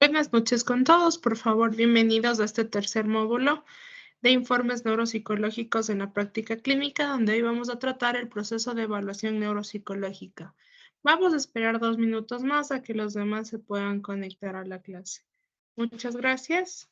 Buenas noches con todos, por favor, bienvenidos a este tercer módulo de informes neuropsicológicos en la práctica clínica, donde hoy vamos a tratar el proceso de evaluación neuropsicológica. Vamos a esperar 2 minutos más a que los demás se puedan conectar a la clase. Muchas gracias.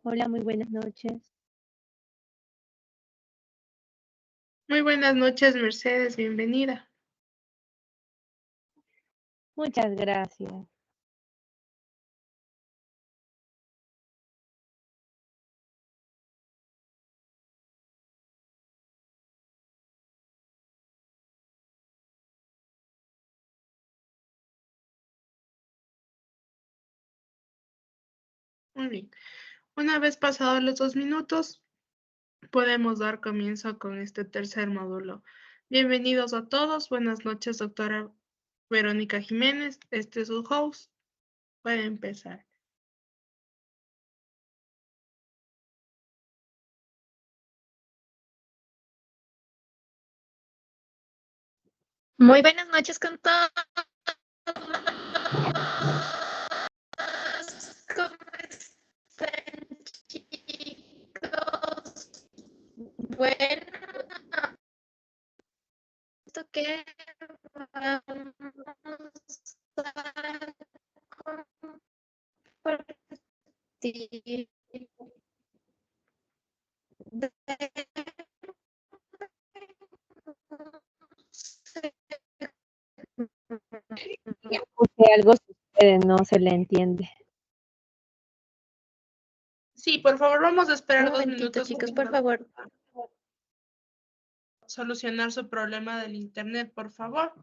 Hola, muy buenas noches. Muy buenas noches, Mercedes, bienvenida. Muchas gracias. Muy bien. Una vez pasados los 2 minutos, podemos dar comienzo con este tercer módulo. Bienvenidos a todos. Buenas noches, doctora Verónica Jiménez. Este es su host. Puede empezar. Muy buenas noches con todos. ¿Cómo están, chicos? Bueno, esto que vamos a compartir algo sucede, no se le entiende. Sí, por favor, vamos a esperar Un 2 momentito, minutos chicos, por favor. solucionar su problema del internet, por favor.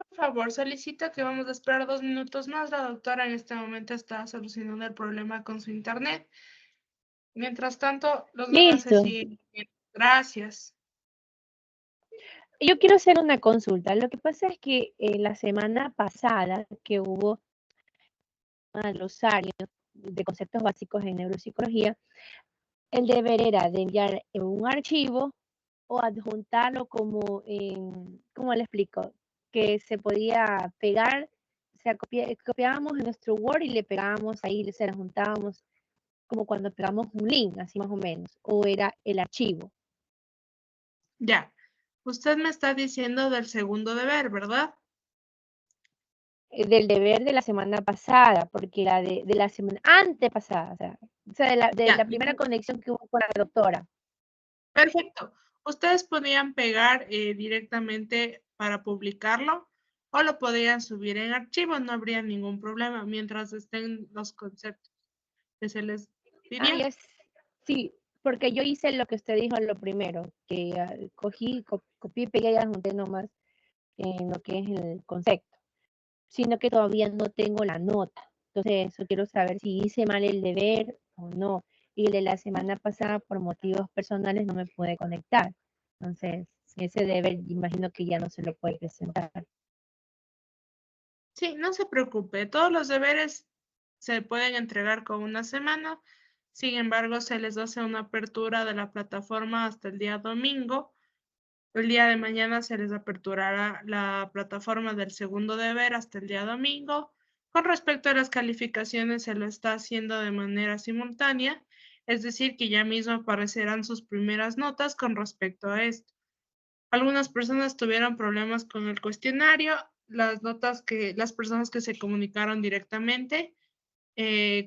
Por favor, solicito que vamos a esperar 2 minutos más. La doctora en este momento está solucionando el problema con su internet. Mientras tanto, los demás se Listo. siguen. Gracias. Yo quiero hacer una consulta. Lo que pasa es que la semana pasada que hubo al glosario de conceptos básicos en neuropsicología, el deber era de enviar un archivo o adjuntarlo como, ¿cómo le explico? Que se podía pegar, o sea, copiábamos en nuestro Word y le pegábamos ahí, se lo adjuntábamos como cuando pegamos un link, así más o menos, o era el archivo. Ya. Usted me está diciendo del segundo deber, ¿verdad? Del deber de la semana pasada, porque la de la semana antepasada, o sea, de Ya. la primera conexión que hubo con la doctora. Perfecto. Ustedes podían pegar directamente para publicarlo o lo podían subir en archivo, no habría ningún problema mientras estén los conceptos que se les Ah, pidió. ya sí, porque yo hice lo que usted dijo lo primero, que cogí, copié y pegué y adjunté nomás en lo que es el concepto, sino que todavía no tengo la nota. Entonces, eso quiero saber si hice mal el deber o no. Y el de la semana pasada, por motivos personales, no me pude conectar. Entonces, ese deber, imagino que ya no se lo puede presentar. Sí, no se preocupe. Todos los deberes se pueden entregar con una semana. Sin embargo, se les hace una apertura de la plataforma hasta el día domingo. El día de mañana se les aperturará la plataforma del segundo deber hasta el día domingo. Con respecto a las calificaciones, se lo está haciendo de manera simultánea, es decir, que ya mismo aparecerán sus primeras notas con respecto a esto. Algunas personas tuvieron problemas con el cuestionario, las personas que se comunicaron directamente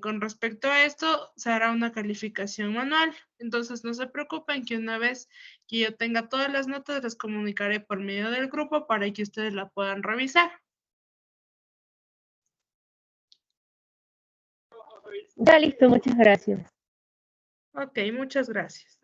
con respecto a esto, se hará una calificación manual. Entonces, no se preocupen que una vez que yo tenga todas las notas, les comunicaré por medio del grupo para que ustedes la puedan revisar. Ya listo, muchas gracias. Ok, muchas gracias.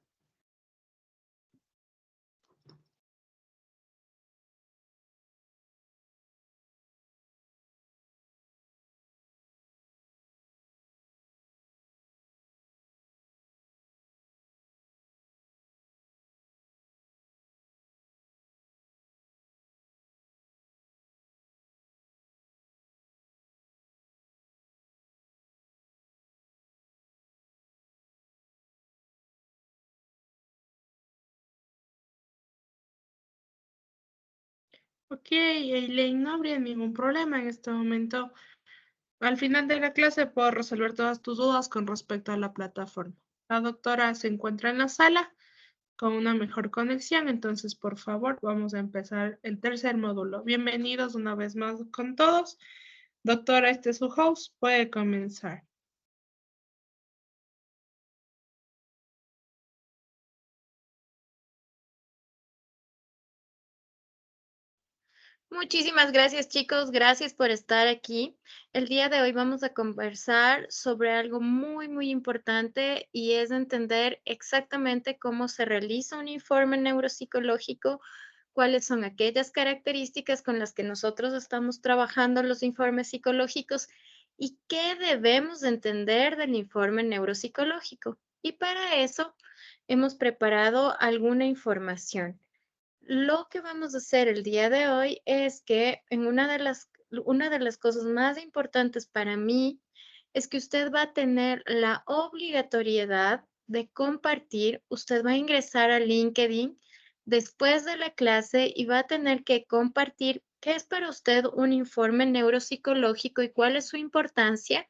Ok, Eileen, no habría ningún problema en este momento. Al final de la clase puedo resolver todas tus dudas con respecto a la plataforma. La doctora se encuentra en la sala con una mejor conexión, entonces por favor vamos a empezar el tercer módulo. Bienvenidos una vez más con todos. Doctora, este es su host, puede comenzar. Muchísimas gracias, chicos. Gracias por estar aquí. El día de hoy vamos a conversar sobre algo muy, muy importante y es entender exactamente cómo se realiza un informe neuropsicológico, cuáles son aquellas características con las que nosotros estamos trabajando los informes psicológicos y qué debemos entender del informe neuropsicológico. Y para eso hemos preparado alguna información. Lo que vamos a hacer el día de hoy es que una de las cosas más importantes para mí es que usted va a tener la obligatoriedad de compartir, usted va a ingresar a LinkedIn, después de la clase y va a tener que compartir qué es para usted un informe neuropsicológico y cuál es su importancia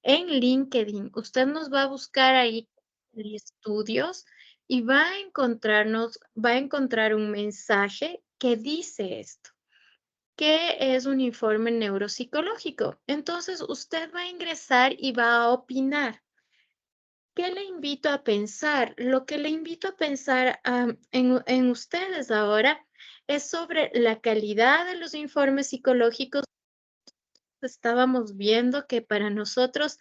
en LinkedIn. Usted nos va a buscar ahí estudios y va a encontrar un mensaje que dice esto. ¿Qué es un informe neuropsicológico? Entonces usted va a ingresar y va a opinar. ¿Qué le invito a pensar? Lo que le invito a pensar en ustedes ahora es sobre la calidad de los informes psicológicos. Estábamos viendo que para nosotros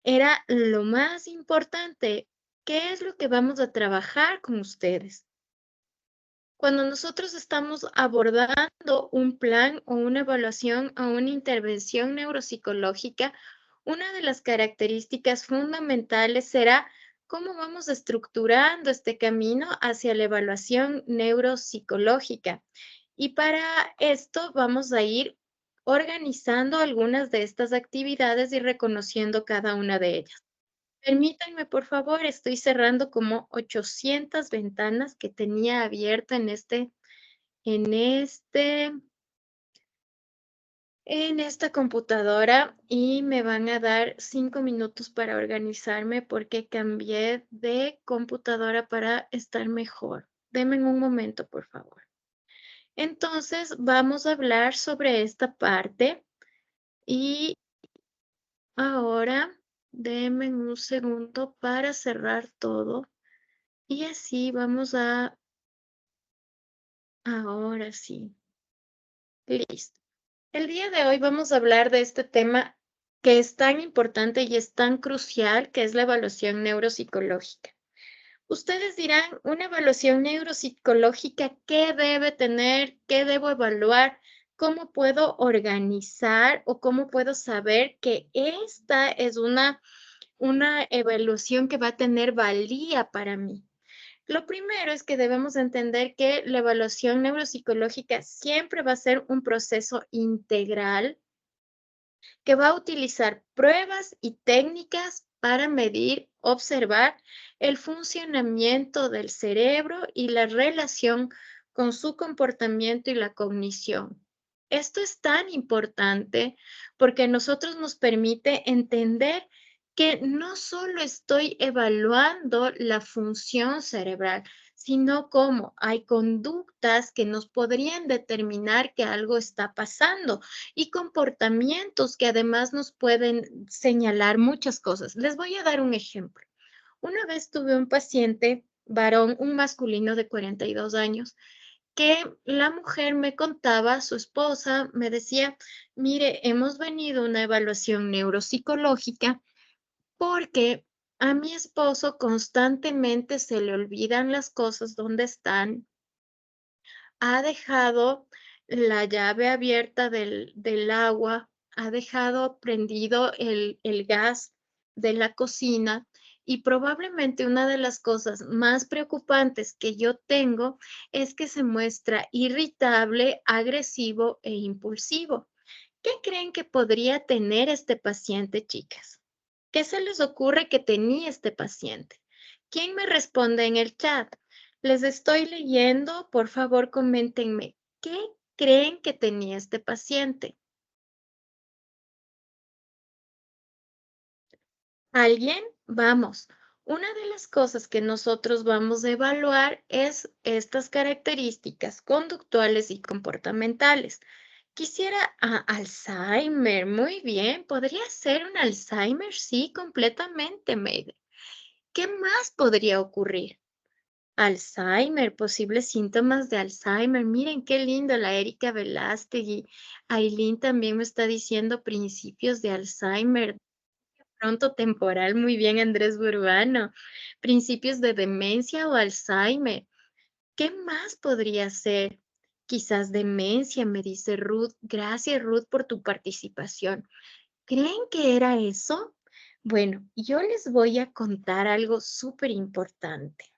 era lo más importante. ¿Qué es lo que vamos a trabajar con ustedes? Cuando nosotros estamos abordando un plan o una evaluación o una intervención neuropsicológica, una de las características fundamentales será cómo vamos estructurando este camino hacia la evaluación neuropsicológica. Y para esto vamos a ir organizando algunas de estas actividades y reconociendo cada una de ellas. Permítanme, por favor, estoy cerrando como 800 ventanas que tenía abierta en este, en esta computadora y me van a dar 5 minutos para organizarme porque cambié de computadora para estar mejor. Denme un momento, por favor. Entonces, vamos a hablar sobre esta parte y ahora denme un segundo para cerrar todo. Y así vamos a, ahora sí, listo. El día de hoy vamos a hablar de este tema que es tan importante y es tan crucial, que es la evaluación neuropsicológica. Ustedes dirán, una evaluación neuropsicológica, ¿qué debe tener? ¿Qué debo evaluar? ¿Cómo puedo organizar o cómo puedo saber que esta es una evaluación que va a tener valía para mí? Lo primero es que debemos entender que la evaluación neuropsicológica siempre va a ser un proceso integral que va a utilizar pruebas y técnicas para medir, observar el funcionamiento del cerebro y la relación con su comportamiento y la cognición. Esto es tan importante porque a nosotros nos permite entender que no solo estoy evaluando la función cerebral, sino cómo hay conductas que nos podrían determinar que algo está pasando y comportamientos que además nos pueden señalar muchas cosas. Les voy a dar un ejemplo. Una vez tuve un paciente varón, un masculino de 42 años, que la mujer me contaba, su esposa me decía, mire, hemos venido a una evaluación neuropsicológica porque a mi esposo constantemente se le olvidan las cosas donde están, ha dejado la llave abierta del agua, ha dejado prendido el gas de la cocina y probablemente una de las cosas más preocupantes que yo tengo es que se muestra irritable, agresivo e impulsivo. ¿Qué creen que podría tener este paciente, chicas? ¿Qué se les ocurre que tenía este paciente? ¿Quién me responde en el chat? Les estoy leyendo, por favor, coméntenme. ¿Qué creen que tenía este paciente? ¿Alguien? Vamos. Una de las cosas que nosotros vamos a evaluar es estas características conductuales y comportamentales. Quisiera Alzheimer, muy bien. ¿Podría ser un Alzheimer? Sí, completamente, Meide. ¿Qué más podría ocurrir? Alzheimer, posibles síntomas de Alzheimer. Miren qué lindo la Erika Velástegui. Aileen también me está diciendo principios de Alzheimer. Pronto temporal, muy bien, Andrés Burbano. Principios de demencia o Alzheimer. ¿Qué más podría ser? Quizás demencia, me dice Ruth. Gracias, Ruth, por tu participación. ¿Creen que era eso? Bueno, yo les voy a contar algo súper importante.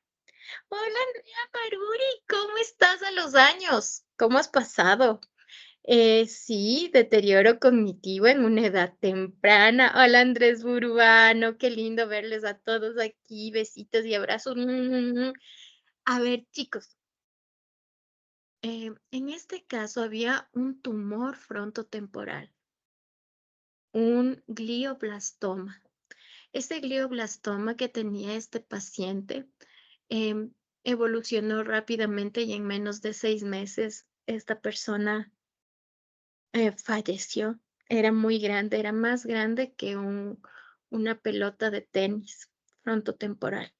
Hola, Andrea Maruri, ¿cómo estás a los años? ¿Cómo has pasado? Sí, deterioro cognitivo en una edad temprana. Hola, Andrés Burbano, qué lindo verles a todos aquí. Besitos y abrazos. A ver, chicos, En este caso había un tumor frontotemporal, un glioblastoma. Este glioblastoma que tenía este paciente em, evolucionó rápidamente y en menos de 6 meses esta persona falleció. Era muy grande, era más grande que una pelota de tenis frontotemporal.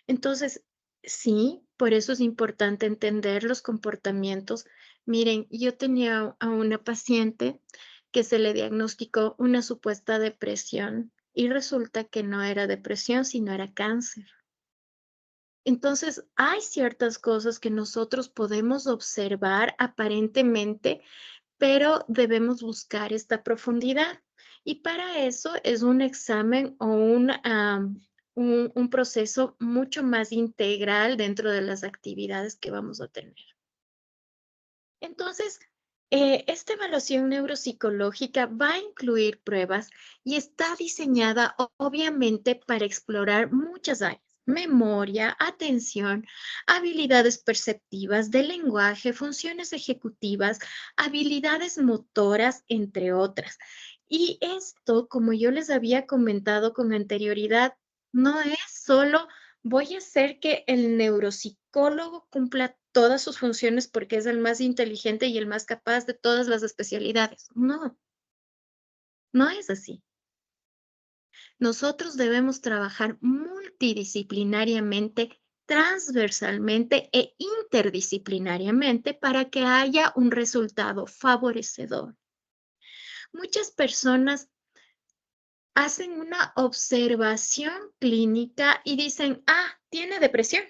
Entonces, sí, por eso es importante entender los comportamientos. Miren, yo tenía a una paciente que se le diagnosticó una supuesta depresión y resulta que no era depresión, sino era cáncer. Entonces, hay ciertas cosas que nosotros podemos observar aparentemente, pero debemos buscar esta profundidad. Y para eso es un examen o un proceso mucho más integral dentro de las actividades que vamos a tener. Entonces, esta evaluación neuropsicológica va a incluir pruebas y está diseñada obviamente para explorar muchas áreas: memoria, atención, habilidades perceptivas, de lenguaje, funciones ejecutivas, habilidades motoras, entre otras. Y esto, como yo les había comentado con anterioridad, no es solo voy a hacer que el neuropsicólogo cumpla todas sus funciones porque es el más inteligente y el más capaz de todas las especialidades. No, no es así. Nosotros debemos trabajar multidisciplinariamente, transversalmente e interdisciplinariamente para que haya un resultado favorecedor. Muchas personas hacen una observación clínica y dicen, ah, tiene depresión.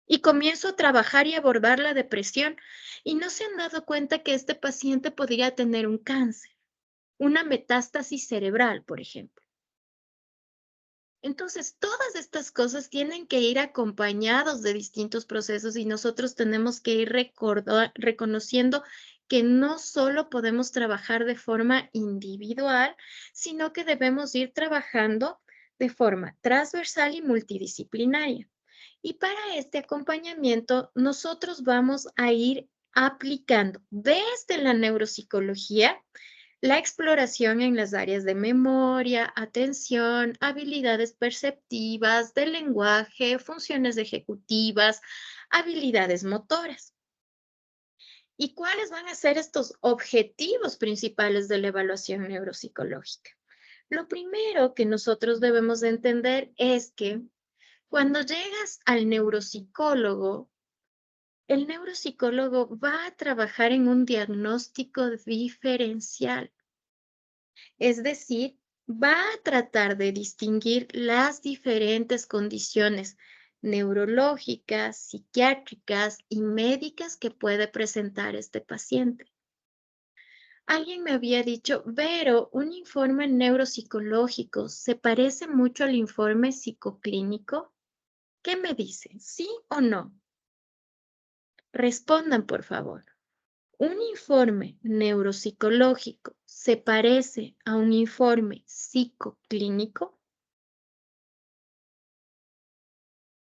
Y comienzo a trabajar y abordar la depresión y no se han dado cuenta que este paciente podría tener un cáncer, una metástasis cerebral, por ejemplo. Entonces, todas estas cosas tienen que ir acompañados de distintos procesos y nosotros tenemos que ir reconociendo que no solo podemos trabajar de forma individual, sino que debemos ir trabajando de forma transversal y multidisciplinaria. Y para este acompañamiento, nosotros vamos a ir aplicando desde la neuropsicología la exploración en las áreas de memoria, atención, habilidades perceptivas, del lenguaje, funciones ejecutivas, habilidades motoras. ¿Y cuáles van a ser estos objetivos principales de la evaluación neuropsicológica? Lo primero que nosotros debemos de entender es que cuando llegas al neuropsicólogo, el neuropsicólogo va a trabajar en un diagnóstico diferencial. Es decir, va a tratar de distinguir las diferentes condiciones neurológicas, psiquiátricas y médicas que puede presentar este paciente. Alguien me había dicho, Vero, un informe neuropsicológico se parece mucho al informe psicoclínico. ¿Qué me dicen? ¿Sí o no? Respondan, por favor. ¿Un informe neuropsicológico se parece a un informe psicoclínico?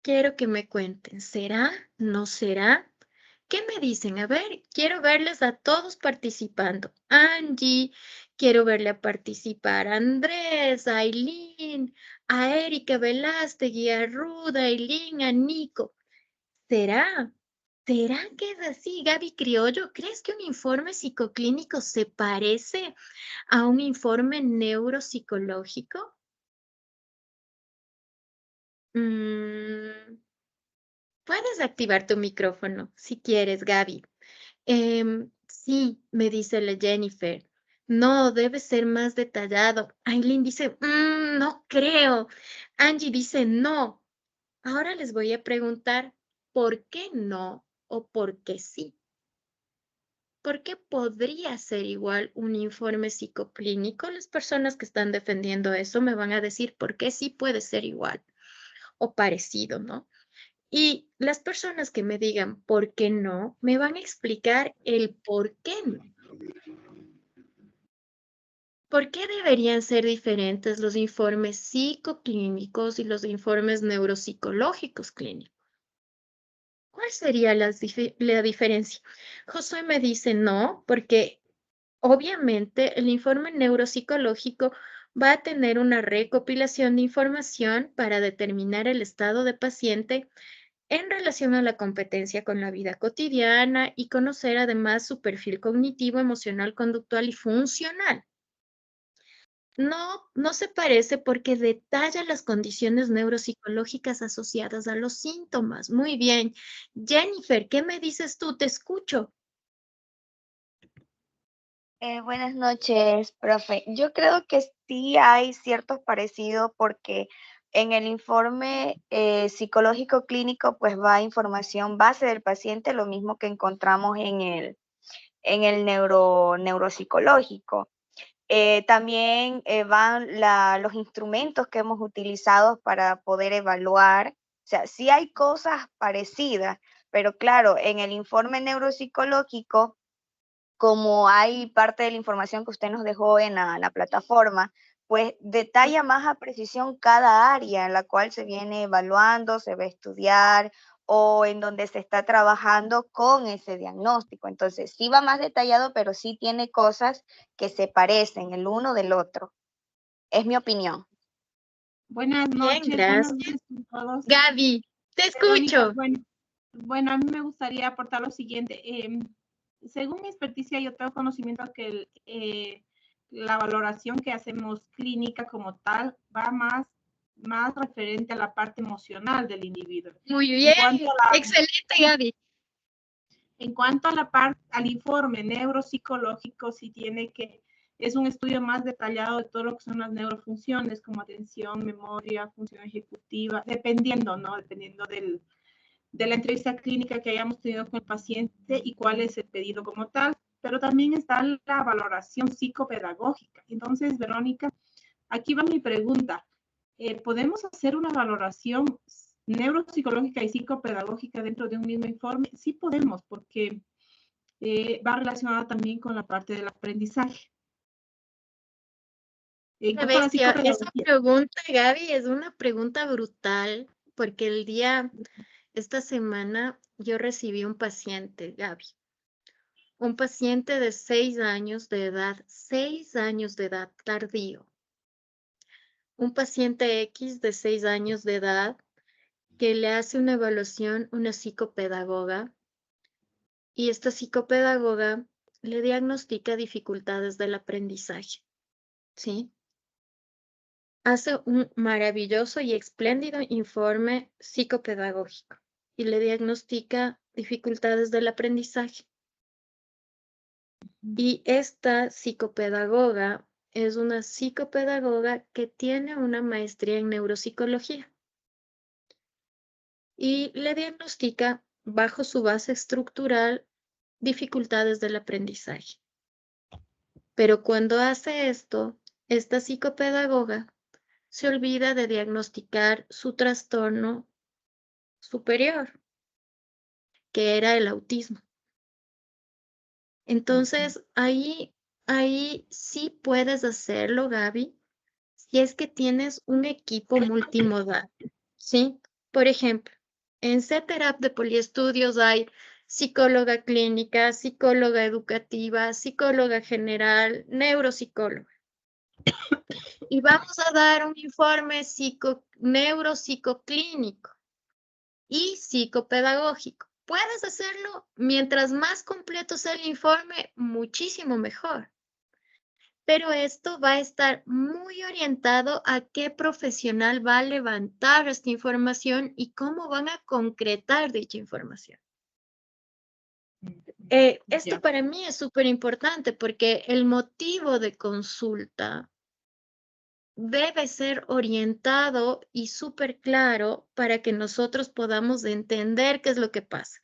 Quiero que me cuenten, ¿será? ¿No será? ¿Qué me dicen? A ver, quiero verles a todos participando. Angie, quiero verle a participar a Andrés, a Aileen, a Erika Veláztegui, a Ruth, a Aileen, a Nico. ¿Será? ¿Será que es así, Gaby Criollo? ¿Crees que un informe psicoclínico se parece a un informe neuropsicológico? Mm, puedes activar tu micrófono si quieres, Gaby. Sí, me dice la Jennifer. No, debe ser más detallado. Aileen dice, no creo. Angie dice, no. Ahora les voy a preguntar, ¿por qué no o por qué sí? ¿Por qué podría ser igual un informe psicoclínico? Las personas que están defendiendo eso me van a decir por qué sí puede ser igual o parecido, ¿no? Y las personas que me digan por qué no, me van a explicar el por qué no. ¿Por qué deberían ser diferentes los informes psicoclínicos y los informes neuropsicológicos clínicos? ¿Cuál sería la diferencia? Josué me dice no, porque obviamente el informe neuropsicológico va a tener una recopilación de información para determinar el estado de paciente en relación a la competencia con la vida cotidiana y conocer además su perfil cognitivo, emocional, conductual y funcional. No se parece porque detalla las condiciones neuropsicológicas asociadas a los síntomas. Muy bien. Jennifer, ¿qué me dices tú? Te escucho. Buenas noches, profe. Yo creo que sí hay ciertos parecidos porque en el informe psicológico clínico pues va información base del paciente, lo mismo que encontramos en el neuropsicológico. También van los instrumentos que hemos utilizado para poder evaluar. O sea, sí hay cosas parecidas, pero claro, en el informe neuropsicológico, como hay parte de la información que usted nos dejó en la plataforma, pues detalla más a precisión cada área en la cual se viene evaluando, se va a estudiar o en donde se está trabajando con ese diagnóstico. Entonces, sí va más detallado, pero sí tiene cosas que se parecen el uno del otro. Es mi opinión. Buenas Bien, noches, buenas gracias. noches a todos. Gaby, te Verónica, escucho. bueno, a mí me gustaría aportar lo siguiente. Según mi experticia, yo tengo conocimiento que la valoración que hacemos clínica como tal va más referente a la parte emocional del individuo. Muy bien, excelente, Gaby. En cuanto a al informe neuropsicológico, sí es un estudio más detallado de todo lo que son las neurofunciones, como atención, memoria, función ejecutiva, dependiendo, ¿no? Dependiendo de la entrevista clínica que hayamos tenido con el paciente y cuál es el pedido como tal, pero también está la valoración psicopedagógica. Entonces, Verónica, aquí va mi pregunta. ¿Podemos hacer una valoración neuropsicológica y psicopedagógica dentro de un mismo informe? Sí podemos, porque va relacionada también con la parte del aprendizaje. Una bestia. Esa pregunta, Gaby, es una pregunta brutal, porque esta semana yo recibí un paciente, Gaby. Un paciente de 6 años de edad, 6 años de edad tardío. Un paciente X de 6 años de edad que le hace una evaluación una psicopedagoga y esta psicopedagoga le diagnostica dificultades del aprendizaje, ¿sí? Hace un maravilloso y espléndido informe psicopedagógico y le diagnostica dificultades del aprendizaje. Y esta psicopedagoga es una psicopedagoga que tiene una maestría en neuropsicología y le diagnostica bajo su base estructural dificultades del aprendizaje. Pero cuando hace esto, esta psicopedagoga se olvida de diagnosticar su trastorno superior, que era el autismo. Entonces, ahí sí puedes hacerlo, Gaby, si es que tienes un equipo multimodal, ¿sí? Por ejemplo, en CETERAP de Poliestudios hay psicóloga clínica, psicóloga educativa, psicóloga general, neuropsicóloga. Y vamos a dar un informe neuropsicoclínico y psicopedagógico. Puedes hacerlo mientras más completo sea el informe, muchísimo mejor. Pero esto va a estar muy orientado a qué profesional va a levantar esta información y cómo van a concretar dicha información. Esto para mí es súper importante porque el motivo de consulta debe ser orientado y súper claro para que nosotros podamos entender qué es lo que pasa.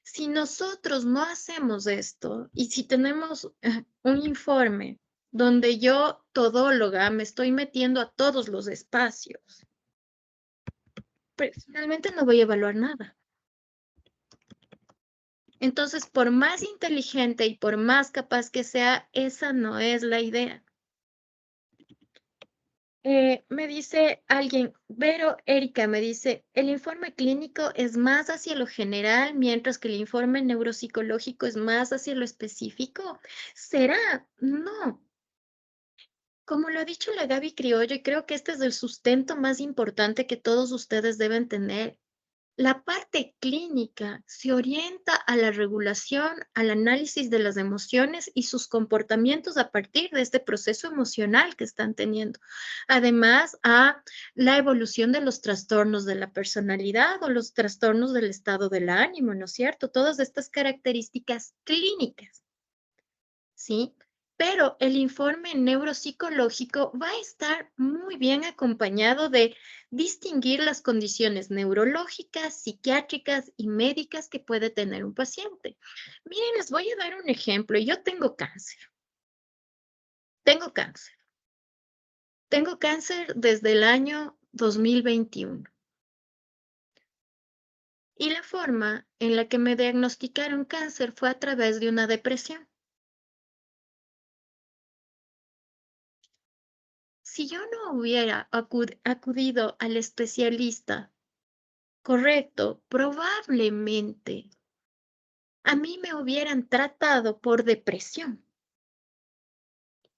Si nosotros no hacemos esto y si tenemos un informe donde yo, todóloga, me estoy metiendo a todos los espacios, personalmente no voy a evaluar nada. Entonces, por más inteligente y por más capaz que sea, esa no es la idea. Me dice alguien, Vero, Erika, me dice, el informe clínico es más hacia lo general, mientras que el informe neuropsicológico es más hacia lo específico. ¿Será? No. Como lo ha dicho la Gaby Criollo, y creo que este es el sustento más importante que todos ustedes deben tener, la parte clínica se orienta a la regulación, al análisis de las emociones y sus comportamientos a partir de este proceso emocional que están teniendo. Además, a la evolución de los trastornos de la personalidad o los trastornos del estado del ánimo, ¿no es cierto? Todas estas características clínicas, ¿sí? Pero el informe neuropsicológico va a estar muy bien acompañado de distinguir las condiciones neurológicas, psiquiátricas y médicas que puede tener un paciente. Miren, les voy a dar un ejemplo. Yo tengo cáncer. Tengo cáncer. Tengo cáncer desde el año 2021. Y la forma en la que me diagnosticaron cáncer fue a través de una depresión. Si yo no hubiera acudido al especialista correcto, probablemente a mí me hubieran tratado por depresión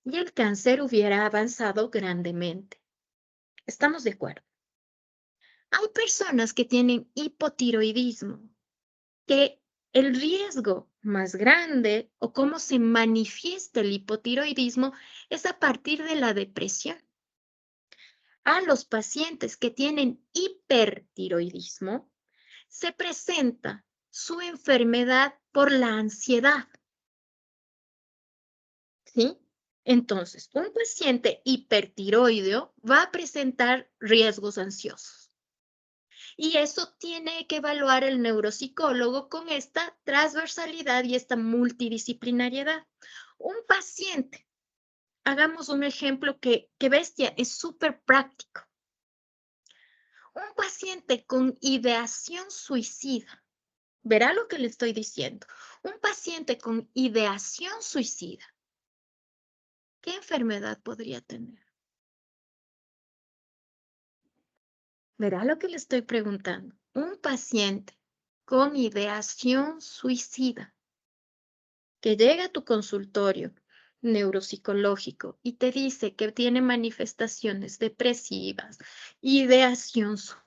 y el cáncer hubiera avanzado grandemente. ¿Estamos de acuerdo? Hay personas que tienen hipotiroidismo, que el riesgo más grande o cómo se manifiesta el hipotiroidismo es a partir de la depresión. A los pacientes que tienen hipertiroidismo, se presenta su enfermedad por la ansiedad. ¿Sí? Entonces, un paciente hipertiroideo va a presentar riesgos ansiosos. Y eso tiene que evaluar el neuropsicólogo con esta transversalidad y esta multidisciplinariedad. Un paciente, hagamos un ejemplo que bestia, es súper práctico. Un paciente con ideación suicida, verá lo que le estoy diciendo. Un paciente con ideación suicida, ¿qué enfermedad podría tener? Verá lo que le estoy preguntando. Un paciente con ideación suicida que llega a tu consultorio neuropsicológico y te dice que tiene manifestaciones depresivas, ideación suicida,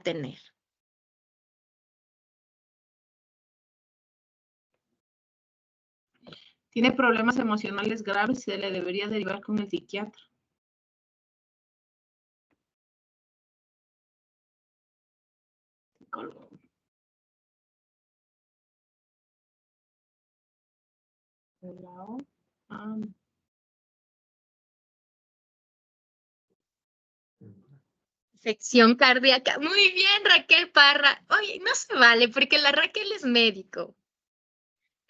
tener. Tiene problemas emocionales graves y se le debería derivar con el psiquiatra. Psicólogo. Afección cardíaca. Muy bien, Raquel Parra. Oye, no se vale porque la Raquel es médico.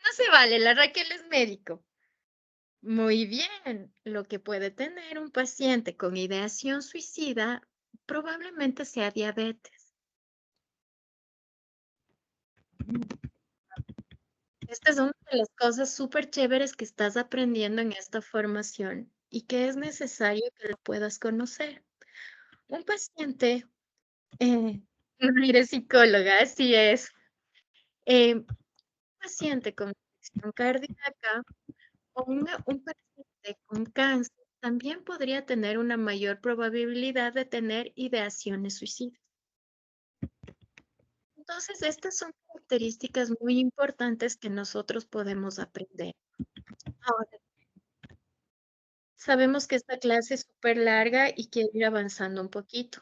No se vale, la Raquel es médico. Muy bien, lo que puede tener un paciente con ideación suicida probablemente sea diabetes. Esta es una de las cosas súper chéveres que estás aprendiendo en esta formación y que es necesario que lo puedas conocer. Un paciente, no eres psicóloga, así es. Un paciente con afección cardíaca o un paciente con cáncer también podría tener una mayor probabilidad de tener ideaciones suicidas. Entonces, estas son características muy importantes que nosotros podemos aprender. Ahora, sabemos que esta clase es súper larga y quiero ir avanzando un poquito.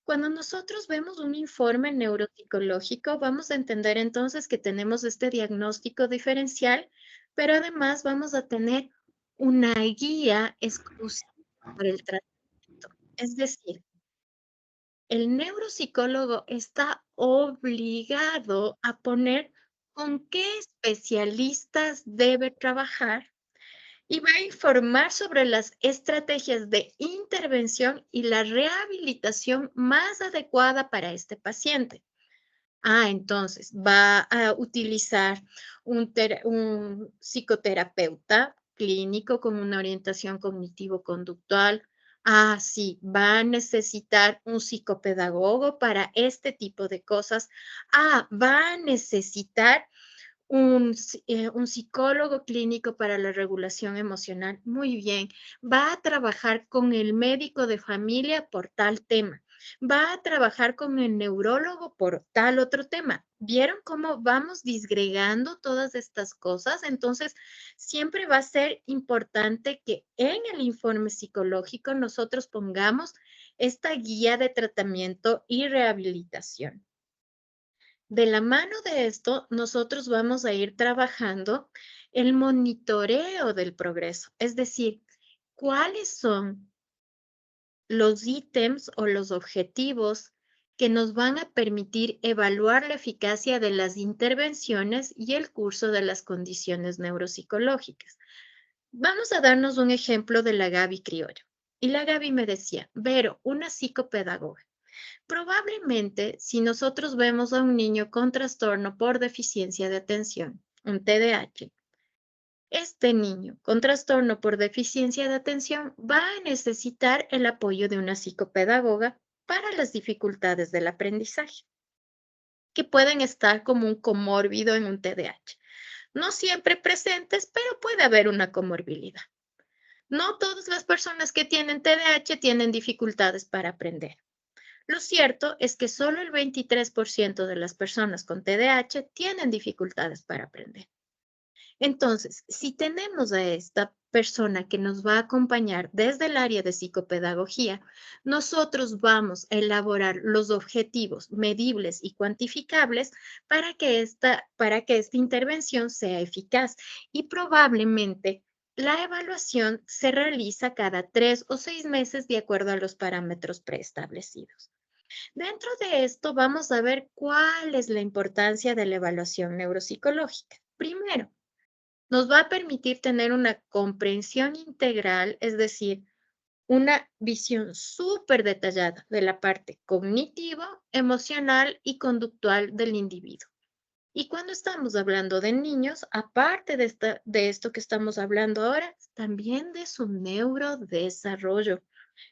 Cuando nosotros vemos un informe neuropsicológico, vamos a entender entonces que tenemos este diagnóstico diferencial, pero además vamos a tener una guía exclusiva para el tratamiento. Es decir, el neuropsicólogo está obligado a poner con qué especialistas debe trabajar y va a informar sobre las estrategias de intervención y la rehabilitación más adecuada para este paciente. Entonces va a utilizar un psicoterapeuta clínico con una orientación cognitivo-conductual. Sí, va a necesitar un psicopedagogo para este tipo de cosas. Va a necesitar un psicólogo clínico para la regulación emocional. Muy bien. Va a trabajar con el médico de familia por tal tema. Va a trabajar con el neurólogo por tal otro tema. ¿Vieron cómo vamos disgregando todas estas cosas? Entonces, siempre va a ser importante que en el informe psicológico nosotros pongamos esta guía de tratamiento y rehabilitación. De la mano de esto, nosotros vamos a ir trabajando el monitoreo del progreso, es decir, cuáles son los ítems o los objetivos que nos van a permitir evaluar la eficacia de las intervenciones y el curso de las condiciones neuropsicológicas. Vamos a darnos un ejemplo de la Gaby Criollo. Y la Gaby me decía, Vero, una psicopedagoga. Probablemente, si nosotros vemos a un niño con trastorno por deficiencia de atención, un TDAH, este niño con trastorno por deficiencia de atención va a necesitar el apoyo de una psicopedagoga para las dificultades del aprendizaje, que pueden estar como un comórbido en un TDAH. No siempre presentes, pero puede haber una comorbilidad. No todas las personas que tienen TDAH tienen dificultades para aprender. Lo cierto es que solo el 23% de las personas con TDAH tienen dificultades para aprender. Entonces, si tenemos a esta persona que nos va a acompañar desde el área de psicopedagogía, nosotros vamos a elaborar los objetivos medibles y cuantificables para que esta intervención sea eficaz y probablemente la evaluación se realiza cada 3 o 6 meses de acuerdo a los parámetros preestablecidos. Dentro de esto vamos a ver cuál es la importancia de la evaluación neuropsicológica. Primero, nos va a permitir tener una comprensión integral, es decir, una visión súper detallada de la parte cognitiva, emocional y conductual del individuo. Y cuando estamos hablando de niños, aparte de esto que estamos hablando ahora, también de su neurodesarrollo.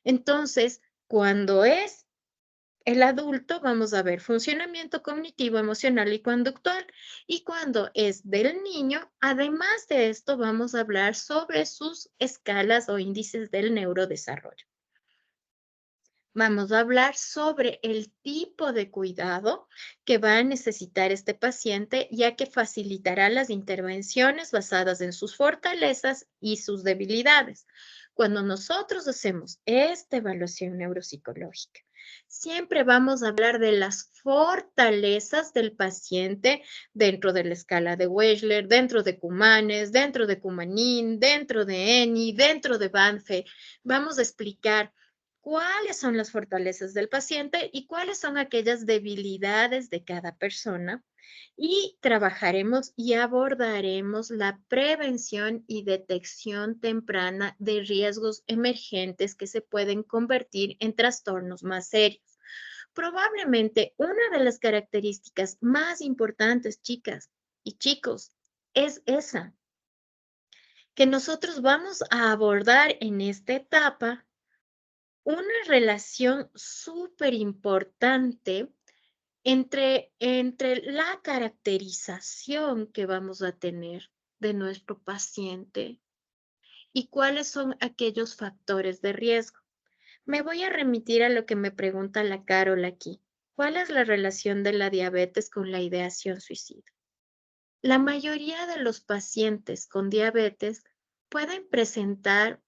Entonces, cuando es el adulto, vamos a ver funcionamiento cognitivo, emocional y conductual. Y cuando es del niño, además de esto, vamos a hablar sobre sus escalas o índices del neurodesarrollo. Vamos a hablar sobre el tipo de cuidado que va a necesitar este paciente, ya que facilitará las intervenciones basadas en sus fortalezas y sus debilidades. Cuando nosotros hacemos esta evaluación neuropsicológica, siempre vamos a hablar de las fortalezas del paciente dentro de la escala de Wechsler, dentro de Cumanes, dentro de Cumanin, dentro de Eni, dentro de Banfe. Vamos a explicar cuáles son las fortalezas del paciente y cuáles son aquellas debilidades de cada persona. Y trabajaremos y abordaremos la prevención y detección temprana de riesgos emergentes que se pueden convertir en trastornos más serios. Probablemente una de las características más importantes, chicas y chicos, es esa, que nosotros vamos a abordar en esta etapa una relación súper importante entre la caracterización que vamos a tener de nuestro paciente y cuáles son aquellos factores de riesgo. Me voy a remitir a lo que me pregunta la Carol aquí. ¿Cuál es la relación de la diabetes con la ideación suicida? La mayoría de los pacientes con diabetes pueden presentar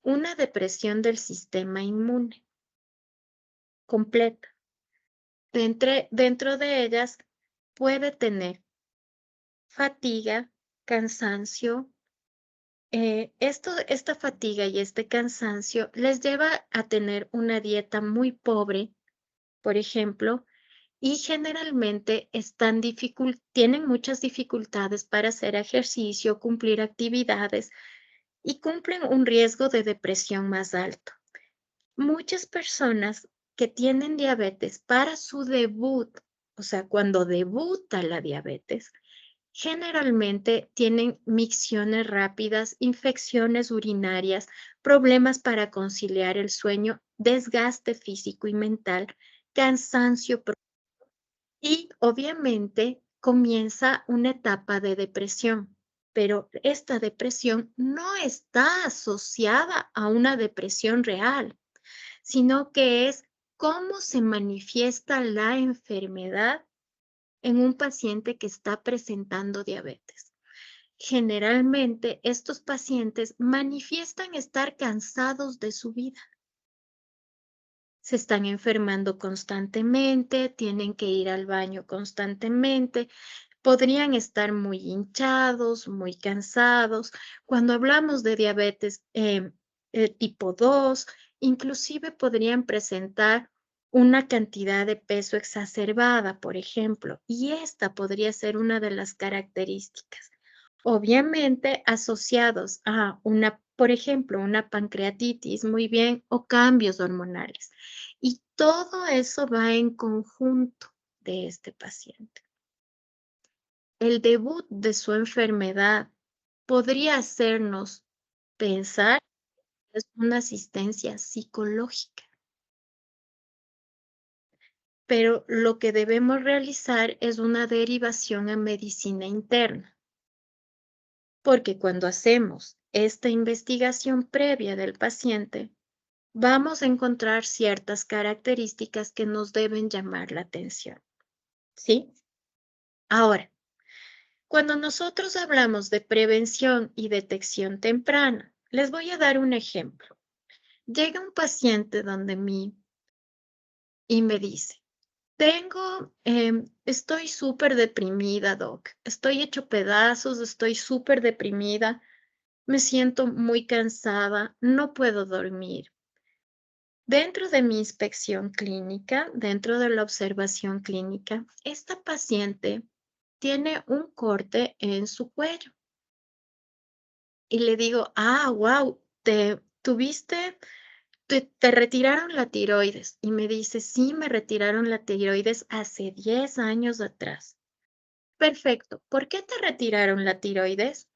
una depresión del sistema inmune completa. Dentro de ellas puede tener fatiga, cansancio. Esta fatiga y este cansancio les lleva a tener una dieta muy pobre, por ejemplo, y generalmente tienen muchas dificultades para hacer ejercicio, cumplir actividades y cumplen un riesgo de depresión más alto. Muchas personas que tienen diabetes para su debut o sea, cuando debuta la diabetes, generalmente tienen micciones rápidas, infecciones urinarias, problemas para conciliar el sueño, desgaste físico y mental, cansancio y obviamente comienza una etapa de depresión, pero esta depresión no está asociada a una depresión real, sino que es cómo se manifiesta la enfermedad en un paciente que está presentando diabetes. Generalmente estos pacientes manifiestan estar cansados de su vida. Se están enfermando constantemente, tienen que ir al baño constantemente, podrían estar muy hinchados, muy cansados. Cuando hablamos de diabetes tipo 2, inclusive podrían presentar una cantidad de peso exacerbada, por ejemplo, y esta podría ser una de las características. Obviamente asociados a una, por ejemplo, una pancreatitis, muy bien, o cambios hormonales. Y todo eso va en conjunto de este paciente. El debut de su enfermedad podría hacernos pensar que es una asistencia psicológica. Pero lo que debemos realizar es una derivación a medicina interna. Porque cuando hacemos esta investigación previa del paciente, vamos a encontrar ciertas características que nos deben llamar la atención. ¿Sí? Ahora, cuando nosotros hablamos de prevención y detección temprana, les voy a dar un ejemplo. Llega un paciente donde mí y me dice, estoy súper deprimida, doc. Estoy hecho pedazos, estoy súper deprimida. Me siento muy cansada, no puedo dormir. Dentro de mi inspección clínica, dentro de la observación clínica, esta paciente tiene un corte en su cuello. Y le digo, wow, te retiraron la tiroides. Y me dice, sí, me retiraron la tiroides hace 10 años atrás. Perfecto. ¿Por qué te retiraron la tiroides?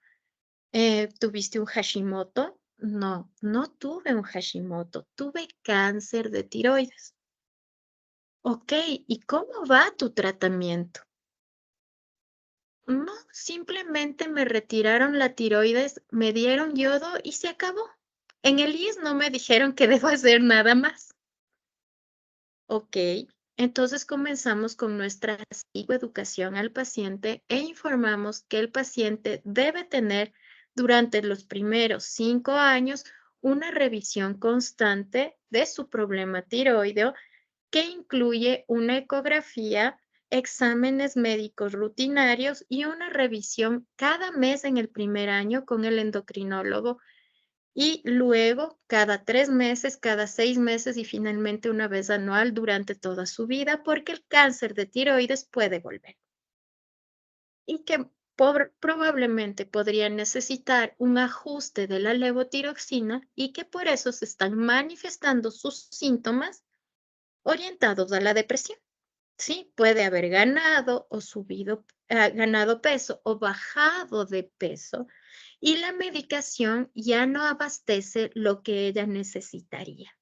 ¿Tuviste un Hashimoto? No, no tuve un Hashimoto. Tuve cáncer de tiroides. Ok, ¿y cómo va tu tratamiento? No, simplemente me retiraron la tiroides, me dieron yodo y se acabó. En el IES no me dijeron que debo hacer nada más. Ok, entonces comenzamos con nuestra psicoeducación al paciente e informamos que el paciente debe tener durante los primeros 5 años una revisión constante de su problema tiroideo que incluye una ecografía, exámenes médicos rutinarios y una revisión cada mes en el primer año con el endocrinólogo y luego cada 3 meses, cada 6 meses y finalmente una vez anual durante toda su vida porque el cáncer de tiroides puede volver. Y que probablemente podría necesitar un ajuste de la levotiroxina y que por eso se están manifestando sus síntomas orientados a la depresión. Sí, puede haber ganado o subido, ganado peso o bajado de peso y la medicación ya no abastece lo que ella necesitaría.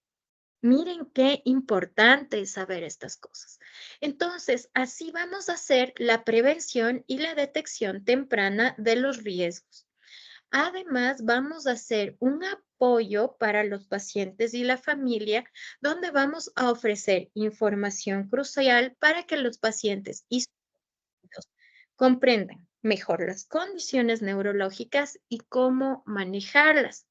Miren qué importante es saber estas cosas. Entonces, así vamos a hacer la prevención y la detección temprana de los riesgos. Además, vamos a hacer un apoyo para los pacientes y la familia, donde vamos a ofrecer información crucial para que los pacientes y sus hijos comprendan mejor las condiciones neurológicas y cómo manejarlas.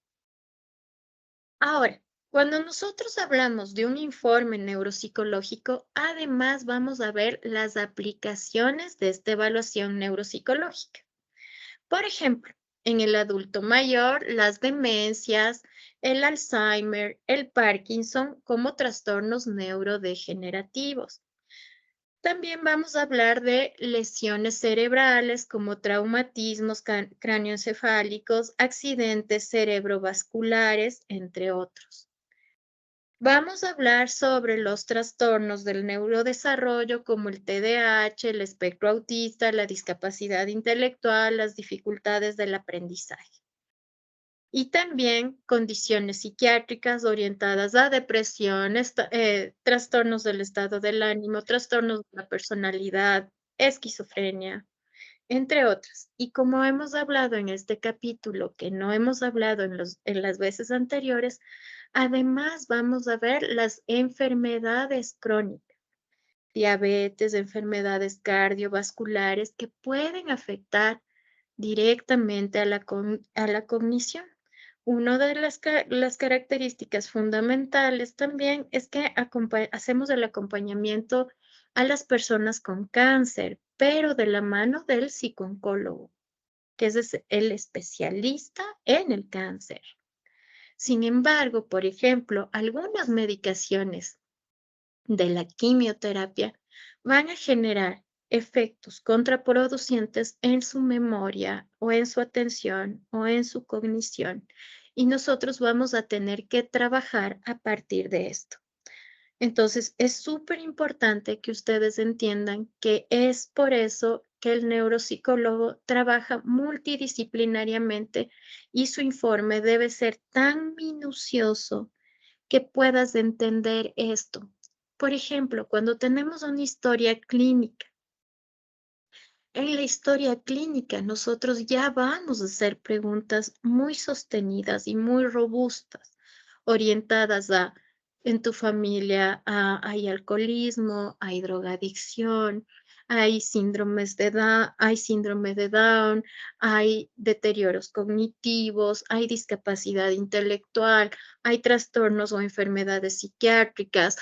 Ahora, cuando nosotros hablamos de un informe neuropsicológico, además vamos a ver las aplicaciones de esta evaluación neuropsicológica. Por ejemplo, en el adulto mayor, las demencias, el Alzheimer, el Parkinson como trastornos neurodegenerativos. También vamos a hablar de lesiones cerebrales como traumatismos cráneoencefálicos, accidentes cerebrovasculares, entre otros. Vamos a hablar sobre los trastornos del neurodesarrollo como el TDAH, el espectro autista, la discapacidad intelectual, las dificultades del aprendizaje. Y también condiciones psiquiátricas orientadas a depresión, trastornos del estado del ánimo, trastornos de la personalidad, esquizofrenia, entre otras. Y como hemos hablado en este capítulo, que no hemos hablado en las veces anteriores, además vamos a ver las enfermedades crónicas, diabetes, enfermedades cardiovasculares que pueden afectar directamente a la cognición. Una de las características fundamentales también es que hacemos el acompañamiento a las personas con cáncer, pero de la mano del psicooncólogo, que es el especialista en el cáncer. Sin embargo, por ejemplo, algunas medicaciones de la quimioterapia van a generar efectos contraproducentes en su memoria o en su atención o en su cognición, y nosotros vamos a tener que trabajar a partir de esto. Entonces, es súper importante que ustedes entiendan que es por eso que el neuropsicólogo trabaja multidisciplinariamente y su informe debe ser tan minucioso que puedas entender esto. Por ejemplo, cuando tenemos una historia clínica, en la historia clínica nosotros ya vamos a hacer preguntas muy sostenidas y muy robustas, orientadas a, en tu familia hay alcoholismo, hay drogadicción, hay hay síndrome de Down, hay deterioros cognitivos, hay discapacidad intelectual, hay trastornos o enfermedades psiquiátricas.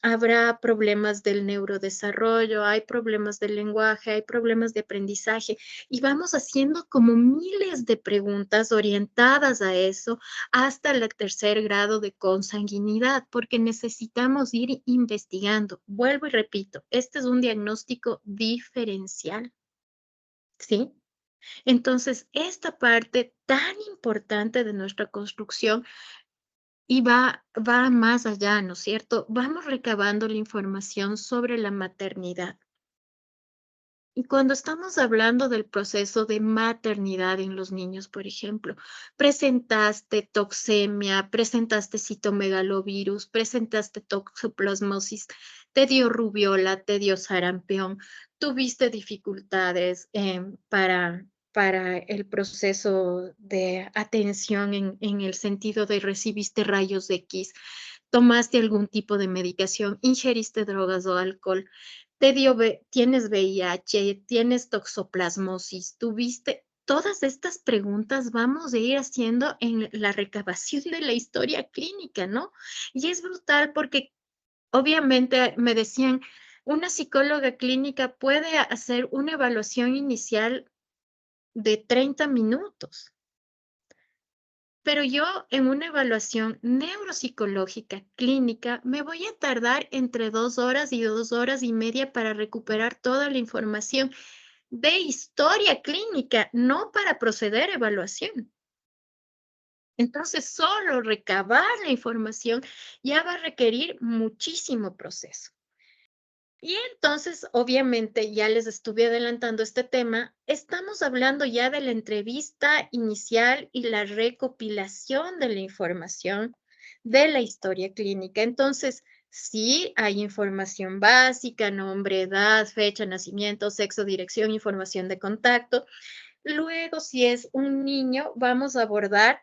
Habrá problemas del neurodesarrollo, hay problemas del lenguaje, hay problemas de aprendizaje, y vamos haciendo como miles de preguntas orientadas a eso hasta el tercer grado de consanguinidad, porque necesitamos ir investigando. Vuelvo y repito, este es un diagnóstico diferencial, ¿sí? Entonces, esta parte tan importante de nuestra construcción y va más allá, ¿no es cierto? Vamos recabando la información sobre la maternidad. Y cuando estamos hablando del proceso de maternidad en los niños, por ejemplo, presentaste toxemia, presentaste citomegalovirus, presentaste toxoplasmosis, te dio rubiola, te dio sarampión, tuviste dificultades para el proceso de atención en el sentido de recibiste rayos X, tomaste algún tipo de medicación, ingeriste drogas o alcohol, tienes VIH, tienes toxoplasmosis, tuviste. Todas estas preguntas vamos a ir haciendo en la recabación de la historia clínica, ¿no? Y es brutal porque obviamente me decían, una psicóloga clínica puede hacer una evaluación inicial de 30 minutos. Pero yo en una evaluación neuropsicológica clínica me voy a tardar entre 2 horas y 2 horas y media para recuperar toda la información de historia clínica, no para proceder a evaluación. Entonces, solo recabar la información ya va a requerir muchísimo proceso. Y entonces, obviamente, ya les estuve adelantando este tema, estamos hablando ya de la entrevista inicial y la recopilación de la información de la historia clínica. Entonces, sí hay información básica, nombre, edad, fecha, nacimiento, sexo, dirección, información de contacto. Luego, si es un niño, vamos a abordar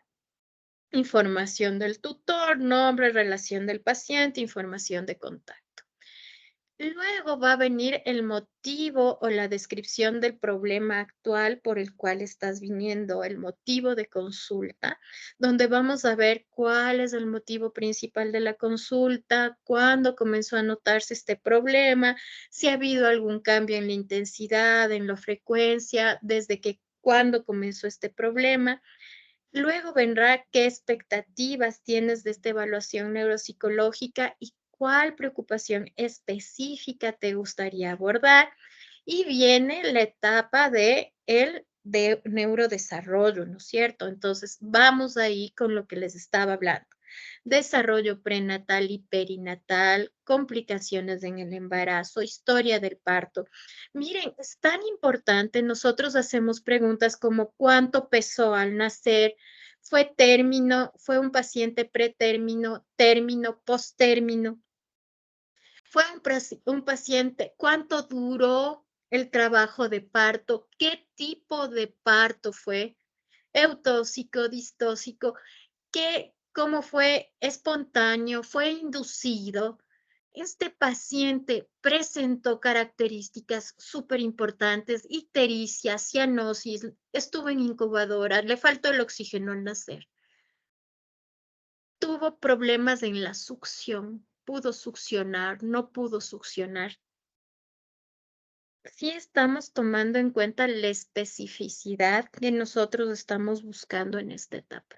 información del tutor, nombre, relación del paciente, información de contacto. Luego va a venir el motivo o la descripción del problema actual por el cual estás viniendo, el motivo de consulta, donde vamos a ver cuál es el motivo principal de la consulta, cuándo comenzó a notarse este problema, si ha habido algún cambio en la intensidad, en la frecuencia, desde que cuándo comenzó este problema. Luego vendrá qué expectativas tienes de esta evaluación neuropsicológica y cuál preocupación específica te gustaría abordar. Y viene la etapa de neurodesarrollo, ¿no es cierto? Entonces, vamos ahí con lo que les estaba hablando. desarrollo prenatal y perinatal, complicaciones en el embarazo, historia del parto. Miren, es tan importante, nosotros hacemos preguntas como ¿cuánto pesó al nacer? ¿Fue término? ¿Fue un paciente pretérmino, término, postérmino? ¿Fue un paciente? ¿Cuánto duró el trabajo de parto? ¿Qué tipo de parto fue? ¿Eutóxico, distóxico? ¿Cómo fue espontáneo? ¿Fue inducido? Este paciente presentó características súper importantes, ictericia, cianosis, estuvo en incubadora, le faltó el oxígeno al nacer. Tuvo problemas en la succión, pudo succionar, no pudo succionar. Sí estamos tomando en cuenta la especificidad que nosotros estamos buscando en esta etapa.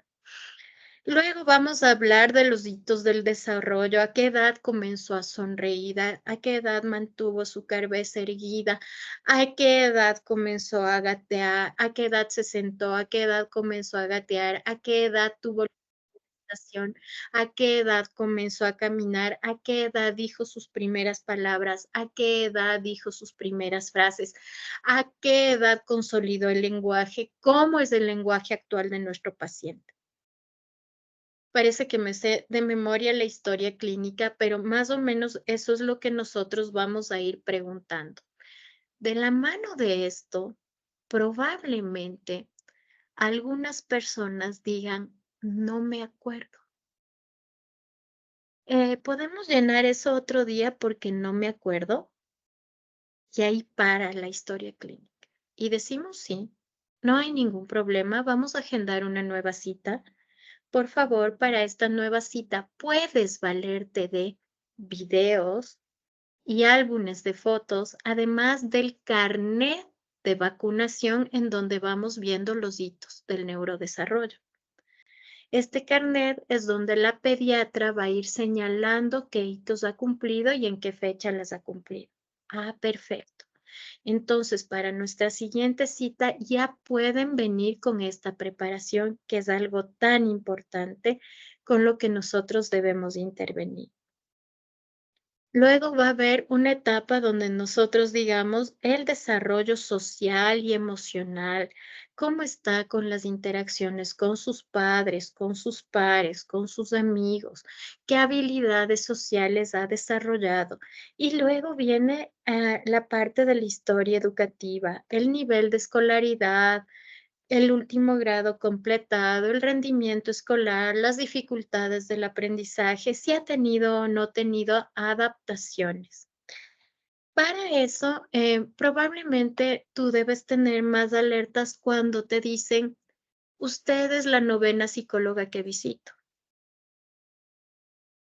Luego vamos a hablar de los hitos del desarrollo, a qué edad comenzó a sonreír, a qué edad mantuvo su cabeza erguida, a qué edad comenzó a gatear, a qué edad se sentó, a qué edad comenzó a gatear, a qué edad tuvo a qué edad comenzó a caminar, a qué edad dijo sus primeras palabras, a qué edad dijo sus primeras frases, a qué edad consolidó el lenguaje, cómo es el lenguaje actual de nuestro paciente. Parece que me sé de memoria la historia clínica, pero más o menos eso es lo que nosotros vamos a ir preguntando. De la mano de esto, probablemente algunas personas digan, no me acuerdo. ¿Podemos llenar eso otro día porque no me acuerdo? Y ahí para la historia clínica. Y decimos sí, no hay ningún problema, vamos a agendar una nueva cita. Por favor, para esta nueva cita puedes valerte de videos y álbumes de fotos, además del carnet de vacunación en donde vamos viendo los hitos del neurodesarrollo. Este carnet es donde la pediatra va a ir señalando qué hitos ha cumplido y en qué fecha las ha cumplido. Ah, perfecto. Entonces, para nuestra siguiente cita ya pueden venir con esta preparación, que es algo tan importante con lo que nosotros debemos intervenir. Luego va a haber una etapa donde nosotros digamos el desarrollo social y emocional, cómo está con las interacciones con sus padres, con sus pares, con sus amigos, qué habilidades sociales ha desarrollado. Y luego viene la parte de la historia educativa, el nivel de escolaridad, el último grado completado, el rendimiento escolar, las dificultades del aprendizaje, si ha tenido o no tenido adaptaciones. Para eso, probablemente tú debes tener más alertas cuando te dicen, usted es la 9ª psicóloga que visito.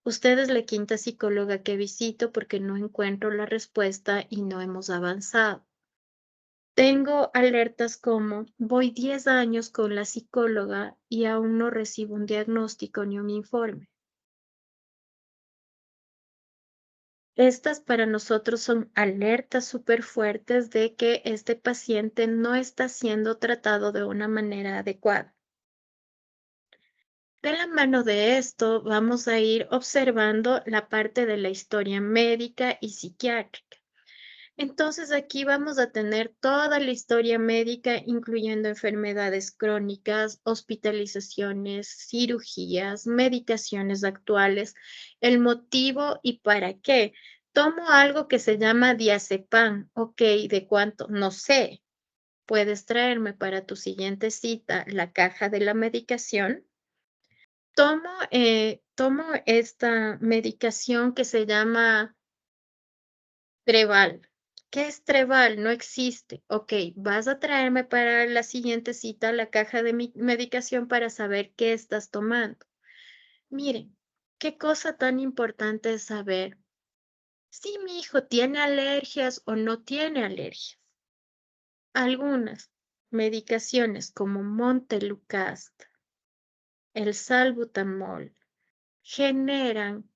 Usted es la 5ª psicóloga que visito porque no encuentro la respuesta y no hemos avanzado. Tengo alertas como voy 10 años con la psicóloga y aún no recibo un diagnóstico ni un informe. Estas para nosotros son alertas súper fuertes de que este paciente no está siendo tratado de una manera adecuada. De la mano de esto vamos a ir observando la parte de la historia médica y psiquiátrica. Entonces aquí vamos a tener toda la historia médica, incluyendo enfermedades crónicas, hospitalizaciones, cirugías, medicaciones actuales, el motivo y para qué. Tomo algo que se llama diazepam. Ok, ¿de cuánto? No sé. Puedes traerme para tu siguiente cita la caja de la medicación. Tomo esta medicación que se llama Treval. ¿Qué es Treval? No existe. Ok, vas a traerme para la siguiente cita la caja de mi medicación para saber qué estás tomando. Miren, qué cosa tan importante es saber si mi hijo tiene alergias o no tiene alergias. Algunas medicaciones como Montelukast, el salbutamol, generan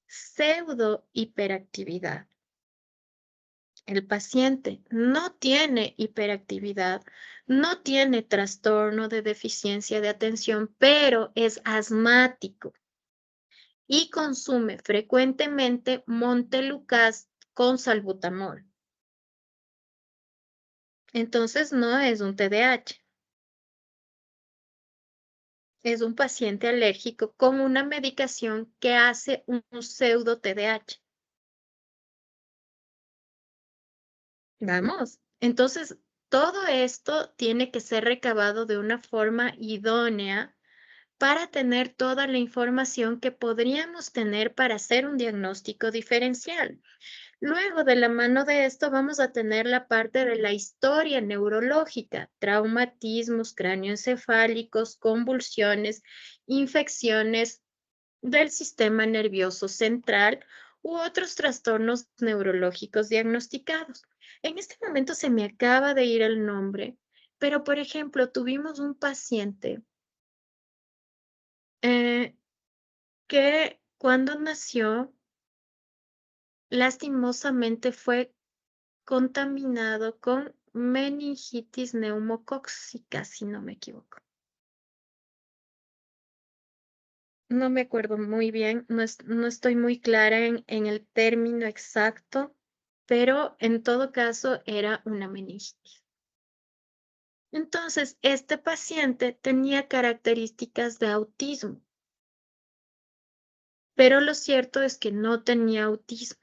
pseudo hiperactividad. el paciente no tiene hiperactividad, no tiene trastorno de deficiencia de atención, pero es asmático y consume frecuentemente Montelukast con salbutamol. Entonces no es un TDAH. Es un paciente alérgico con una medicación que hace un pseudo TDAH. Vamos. Entonces, todo esto tiene que ser recabado de una forma idónea para tener toda la información que podríamos tener para hacer un diagnóstico diferencial. Luego, de la mano de esto, vamos a tener la parte de la historia neurológica, traumatismos cráneoencefálicos, convulsiones, infecciones del sistema nervioso central u otros trastornos neurológicos diagnosticados. En este momento se me acaba de ir el nombre, pero por ejemplo, tuvimos un paciente que cuando nació, lastimosamente fue contaminado con meningitis neumocóxica, si no me equivoco. No me acuerdo muy bien, no estoy muy clara en el término exacto, pero en todo caso era una meningitis. Entonces, este paciente tenía características de autismo, pero lo cierto es que no tenía autismo,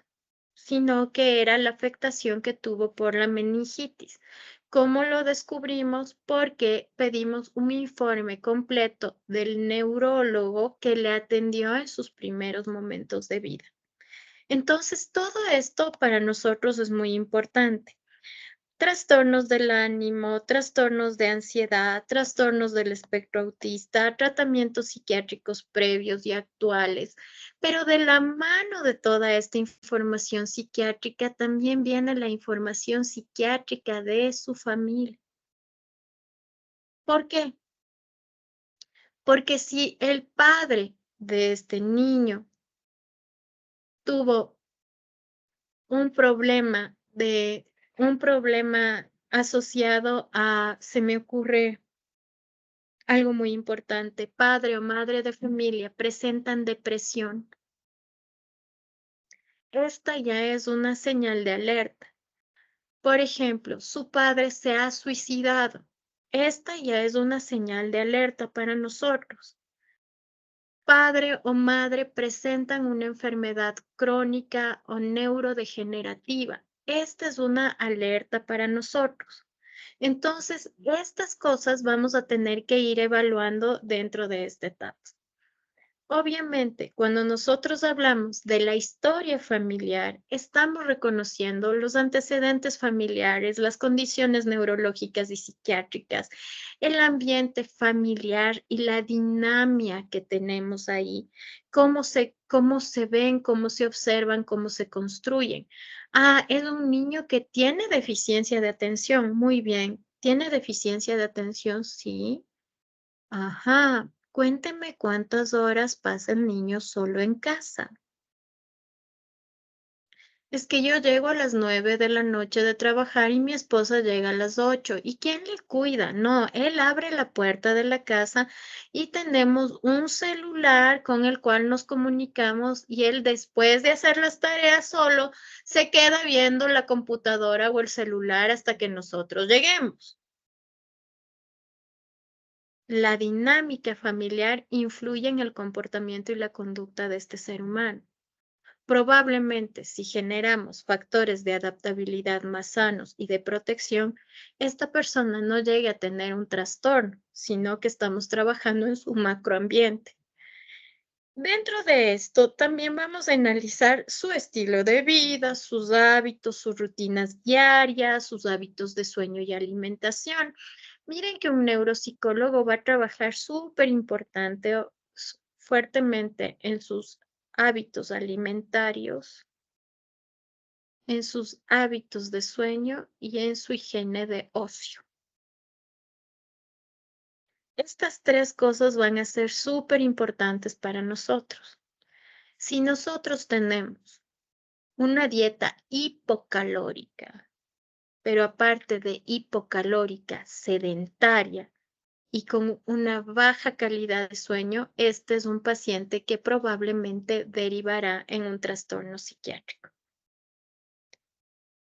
sino que era la afectación que tuvo por la meningitis. ¿Cómo lo descubrimos? Porque pedimos un informe completo del neurólogo que le atendió en sus primeros momentos de vida. Entonces, todo esto para nosotros es muy importante. Trastornos del ánimo, trastornos de ansiedad, trastornos del espectro autista, tratamientos psiquiátricos previos y actuales. Pero de la mano de toda esta información psiquiátrica también viene la información psiquiátrica de su familia. ¿Por qué? Porque si el padre de este niño tuvo un problema asociado a, se me ocurre algo muy importante, padre o madre de familia presentan depresión. Esta ya es una señal de alerta. Por ejemplo, su padre se ha suicidado. Esta ya es una señal de alerta para nosotros. Padre o madre presentan una enfermedad crónica o neurodegenerativa. Esta es una alerta para nosotros. Entonces, estas cosas vamos a tener que ir evaluando dentro de esta etapa. Obviamente, cuando nosotros hablamos de la historia familiar, estamos reconociendo los antecedentes familiares, las condiciones neurológicas y psiquiátricas, el ambiente familiar y la dinámica que tenemos ahí, cómo se ven, cómo se observan, cómo se construyen. Ah, es un niño que tiene deficiencia de atención. Muy bien. ¿Tiene deficiencia de atención? Sí. Ajá, cuénteme cuántas horas pasa el niño solo en casa. Es que yo llego a las 9 de la noche de trabajar y mi esposa llega a las 8. ¿Y quién le cuida? No, él abre la puerta de la casa y tenemos un celular con el cual nos comunicamos y él después de hacer las tareas solo se queda viendo la computadora o el celular hasta que nosotros lleguemos. La dinámica familiar influye en el comportamiento y la conducta de este ser humano. Probablemente, si generamos factores de adaptabilidad más sanos y de protección, esta persona no llegue a tener un trastorno, sino que estamos trabajando en su macroambiente. Dentro de esto, también vamos a analizar su estilo de vida, sus hábitos, sus rutinas diarias, sus hábitos de sueño y alimentación. Miren que un neuropsicólogo va a trabajar súper importante, fuertemente en sus hábitos alimentarios, en sus hábitos de sueño y en su higiene de ocio. Estas tres cosas van a ser súper importantes para nosotros. Si nosotros tenemos una dieta hipocalórica, pero aparte de hipocalórica, sedentaria y con una baja calidad de sueño, este es un paciente que probablemente derivará en un trastorno psiquiátrico.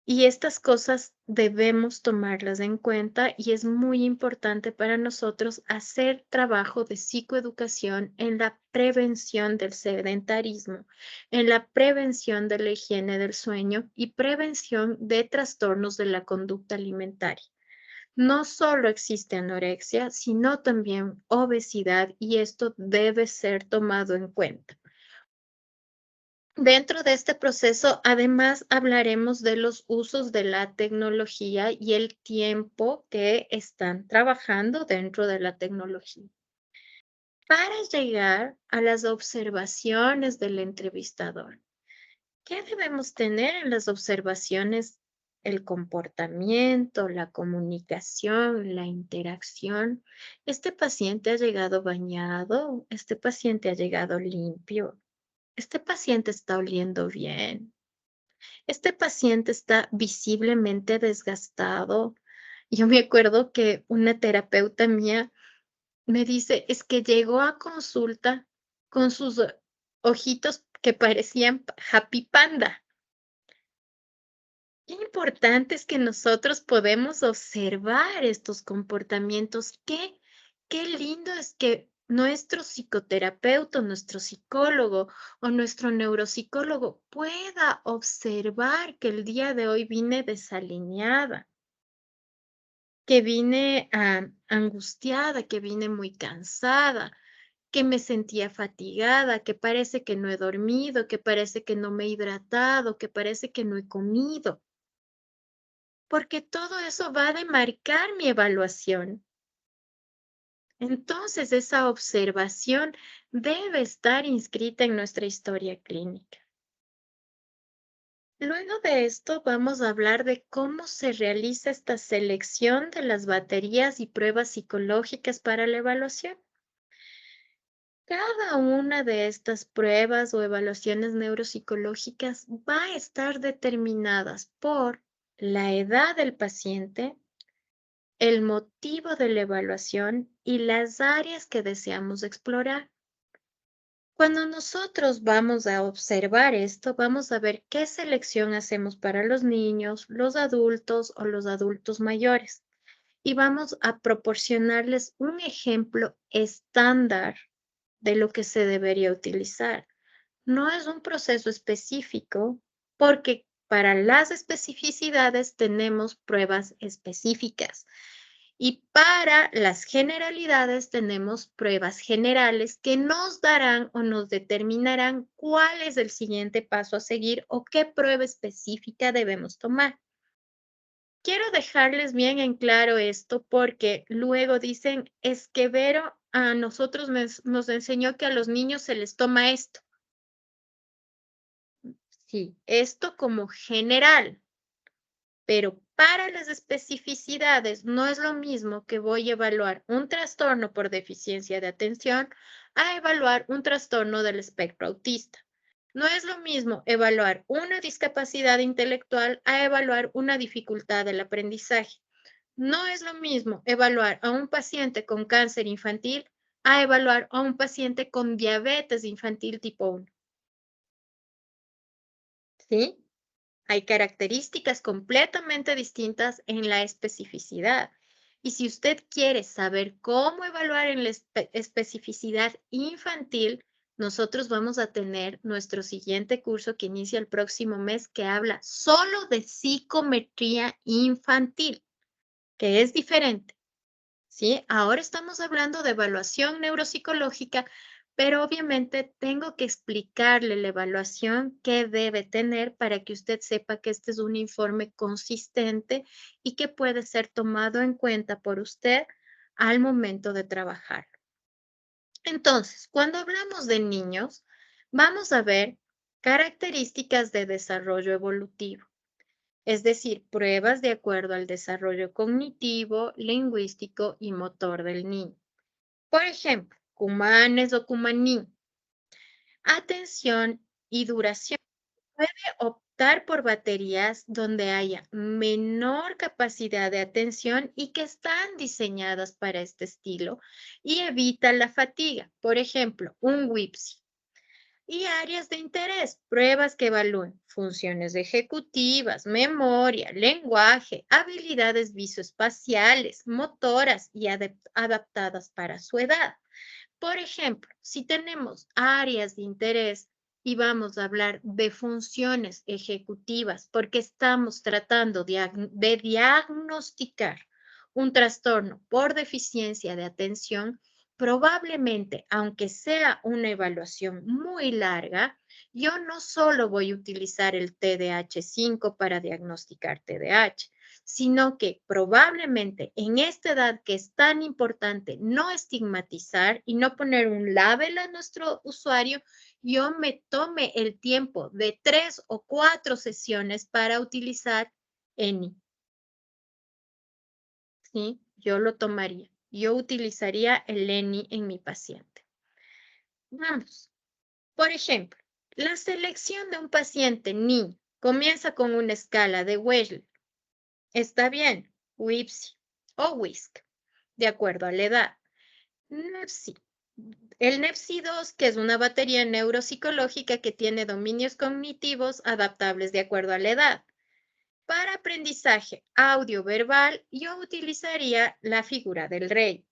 Y estas cosas debemos tomarlas en cuenta y es muy importante para nosotros hacer trabajo de psicoeducación en la prevención del sedentarismo, en la prevención de la higiene del sueño y prevención de trastornos de la conducta alimentaria. No solo existe anorexia, sino también obesidad y esto debe ser tomado en cuenta. Dentro de este proceso, además, hablaremos de los usos de la tecnología y el tiempo que están trabajando dentro de la tecnología. Para llegar a las observaciones del entrevistador, ¿qué debemos tener en las observaciones? El comportamiento, la comunicación, la interacción. ¿Este paciente ha llegado bañado? ¿Este paciente ha llegado limpio? Este paciente está oliendo bien. Este paciente está visiblemente desgastado. Yo me acuerdo que una terapeuta mía me dice, es que llegó a consulta con sus ojitos que parecían Happy Panda. Qué importante es que nosotros podemos observar estos comportamientos. Qué lindo es que nuestro psicoterapeuta, nuestro psicólogo o nuestro neuropsicólogo pueda observar que el día de hoy vine desalineada, que vine angustiada, que vine muy cansada, que me sentía fatigada, que parece que no he dormido, que parece que no me he hidratado, que parece que no he comido. Porque todo eso va a demarcar mi evaluación. Entonces, esa observación debe estar inscrita en nuestra historia clínica. Luego de esto, vamos a hablar de cómo se realiza esta selección de las baterías y pruebas psicológicas para la evaluación. Cada una de estas pruebas o evaluaciones neuropsicológicas va a estar determinadas por la edad del paciente, el motivo de la evaluación y las áreas que deseamos explorar. Cuando nosotros vamos a observar esto, vamos a ver qué selección hacemos para los niños, los adultos o los adultos mayores. Y vamos a proporcionarles un ejemplo estándar de lo que se debería utilizar. No es un proceso específico porque para las especificidades tenemos pruebas específicas. Y para las generalidades tenemos pruebas generales que nos darán o nos determinarán cuál es el siguiente paso a seguir o qué prueba específica debemos tomar. Quiero dejarles bien en claro esto porque luego dicen, es que Vero a nosotros nos enseñó que a los niños se les toma esto. Sí, esto como general. Pero para las especificidades no es lo mismo que voy a evaluar un trastorno por deficiencia de atención a evaluar un trastorno del espectro autista. No es lo mismo evaluar una discapacidad intelectual a evaluar una dificultad del aprendizaje. No es lo mismo evaluar a un paciente con cáncer infantil a evaluar a un paciente con diabetes infantil tipo 1. ¿Sí? Hay características completamente distintas en la especificidad. Y si usted quiere saber cómo evaluar en la especificidad infantil, nosotros vamos a tener nuestro siguiente curso que inicia el próximo mes que habla solo de psicometría infantil, que es diferente. ¿Sí? Ahora estamos hablando de evaluación neuropsicológica, pero obviamente tengo que explicarle la evaluación que debe tener para que usted sepa que este es un informe consistente y que puede ser tomado en cuenta por usted al momento de trabajar. Entonces, cuando hablamos de niños, vamos a ver características de desarrollo evolutivo. Es decir, pruebas de acuerdo al desarrollo cognitivo, lingüístico y motor del niño. Por ejemplo, Cumanes o Cumaní. Atención y duración. Puede optar optar por baterías donde haya menor capacidad de atención y que están diseñadas para este estilo y evita la fatiga. Por ejemplo, un WIPSI. Y áreas de interés, pruebas que evalúen funciones ejecutivas, memoria, lenguaje, habilidades visoespaciales, motoras y adaptadas para su edad. Por ejemplo, si tenemos áreas de interés y vamos a hablar de funciones ejecutivas porque estamos tratando de diagnosticar un trastorno por deficiencia de atención, probablemente, aunque sea una evaluación muy larga, yo no solo voy a utilizar el TDAH-5 para diagnosticar TDAH, sino que probablemente en esta edad que es tan importante no estigmatizar y no poner un label a nuestro usuario, yo me tome el tiempo de 3 o 4 sesiones para utilizar ENI. ¿Sí? Yo lo tomaría. Yo utilizaría el ENI en mi paciente. Vamos. Por ejemplo, la selección de un paciente niño comienza con una escala de Wechsler. Está bien, WIPSI o WISC, de acuerdo a la edad. NEPSI. El NEPSI-2, que es una batería neuropsicológica que tiene dominios cognitivos adaptables de acuerdo a la edad. Para aprendizaje audio-verbal, yo utilizaría la figura del rey.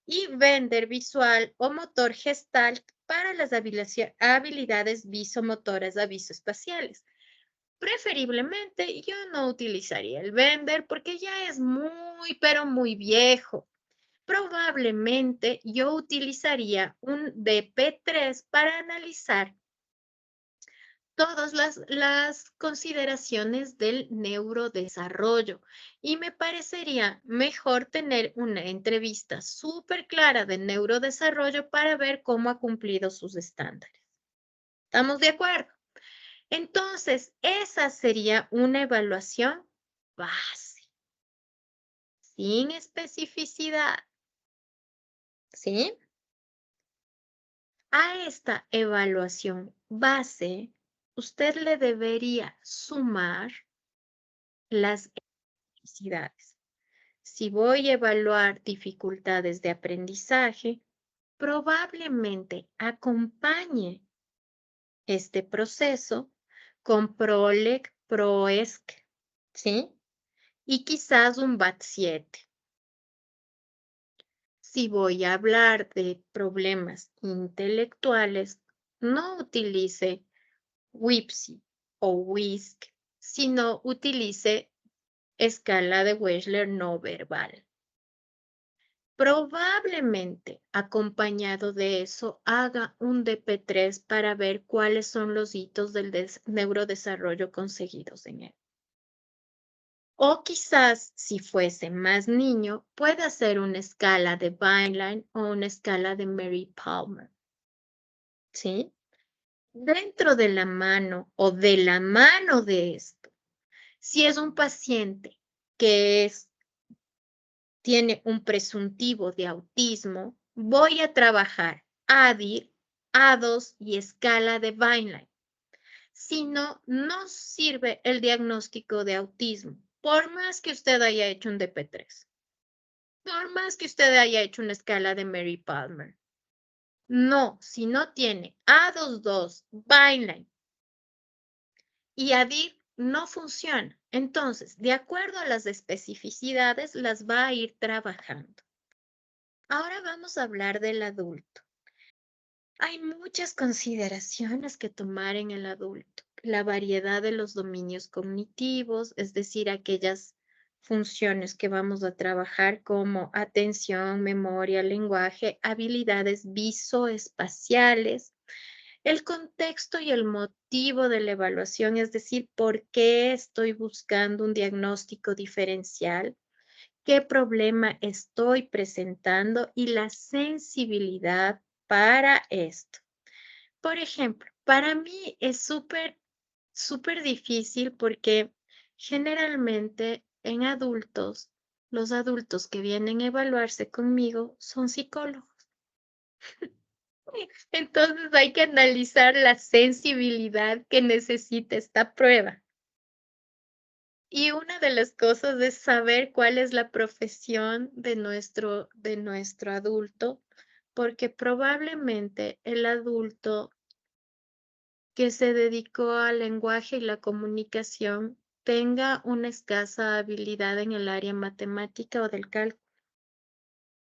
Y Bender visual o motor gestalt para las habilidades visomotoras visoespaciales. Preferiblemente yo no utilizaría el Bender porque ya es muy, pero muy viejo. Probablemente yo utilizaría un DP3 para analizar todas las consideraciones del neurodesarrollo y me parecería mejor tener una entrevista súper clara de neurodesarrollo para ver cómo ha cumplido sus estándares. ¿Estamos de acuerdo? Entonces, esa sería una evaluación base, sin especificidad. ¿Sí? A esta evaluación base, usted le debería sumar las especificidades. Si voy a evaluar dificultades de aprendizaje, probablemente acompañe este proceso con PROLEG, PROESC, ¿sí? Y quizás un BAT7. Si voy a hablar de problemas intelectuales, no utilice WIPSI o WISC, sino utilice escala de Wechsler no verbal. Probablemente, acompañado de eso, haga un DP3 para ver cuáles son los hitos del neurodesarrollo conseguidos en él. O quizás, si fuese más niño, pueda hacer una escala de Vineland o una escala de Mary Palmer. ¿Sí? Dentro de la mano o de la mano de esto, si es un paciente que tiene un presuntivo de autismo, voy a trabajar ADIR, A2 y escala de Vineland. Si no, no sirve el diagnóstico de autismo, por más que usted haya hecho un DP3, por más que usted haya hecho una escala de Mary Palmer. No, si no tiene A22, Vineland y ADIR, no funciona. Entonces, de acuerdo a las especificidades, las va a ir trabajando. Ahora vamos a hablar del adulto. Hay muchas consideraciones que tomar en el adulto. La variedad de los dominios cognitivos, es decir, aquellas funciones que vamos a trabajar como atención, memoria, lenguaje, habilidades visoespaciales, el contexto y el motivo de la evaluación, es decir, por qué estoy buscando un diagnóstico diferencial, qué problema estoy presentando y la sensibilidad para esto. Por ejemplo, para mí es súper difícil porque generalmente en adultos, los adultos que vienen a evaluarse conmigo son psicólogos. Entonces hay que analizar la sensibilidad que necesita esta prueba, Y una de las cosas es saber cuál es la profesión de nuestro adulto, porque probablemente el adulto que se dedicó al lenguaje y la comunicación tenga una escasa habilidad en el área matemática o del cálculo.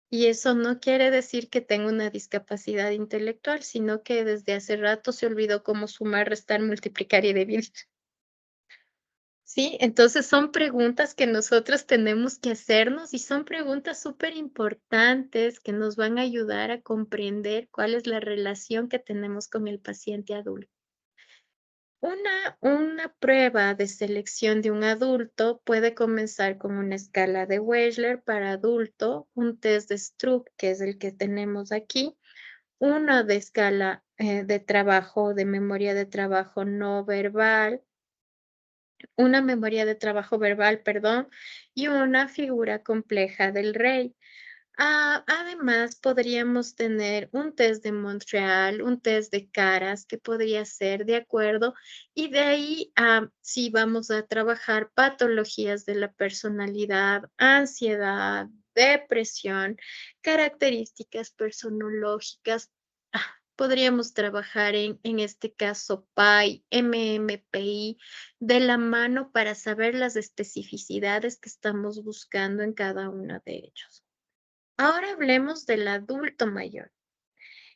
Y eso no quiere decir que tenga una discapacidad intelectual, sino que desde hace rato se olvidó cómo sumar, restar, multiplicar y dividir. Sí, entonces son preguntas que nosotros tenemos que hacernos y son preguntas súper importantes que nos van a ayudar a comprender cuál es la relación que tenemos con el paciente adulto. Una prueba de selección de un adulto puede comenzar con una escala de Wechsler para adulto, un test de Stroop, que es el que tenemos aquí, una de escala de trabajo, de memoria de trabajo no verbal, una memoria de trabajo verbal, perdón, y una figura compleja del rey. Además, podríamos tener un test de Montreal, un test de caras que podría ser de acuerdo, y de ahí sí vamos a trabajar patologías de la personalidad, ansiedad, depresión, características personológicas. Podríamos trabajar en este caso PAI, MMPI, de la mano para saber las especificidades que estamos buscando en cada uno de ellos. Ahora hablemos del adulto mayor.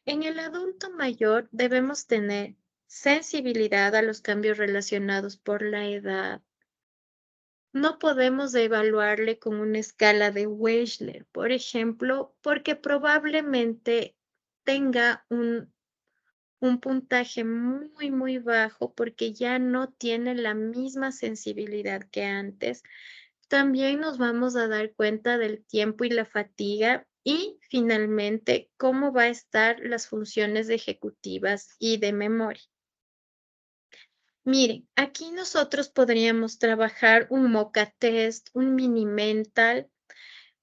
En el adulto mayor debemos tener sensibilidad a los cambios relacionados por la edad. No podemos evaluarle con una escala de Wechsler, por ejemplo, porque probablemente tenga un puntaje muy, muy bajo porque ya no tiene la misma sensibilidad que antes. También nos vamos a dar cuenta del tiempo y la fatiga y finalmente cómo va a estar las funciones ejecutivas y de memoria. Miren, aquí nosotros podríamos trabajar un MOCA test, un mini mental.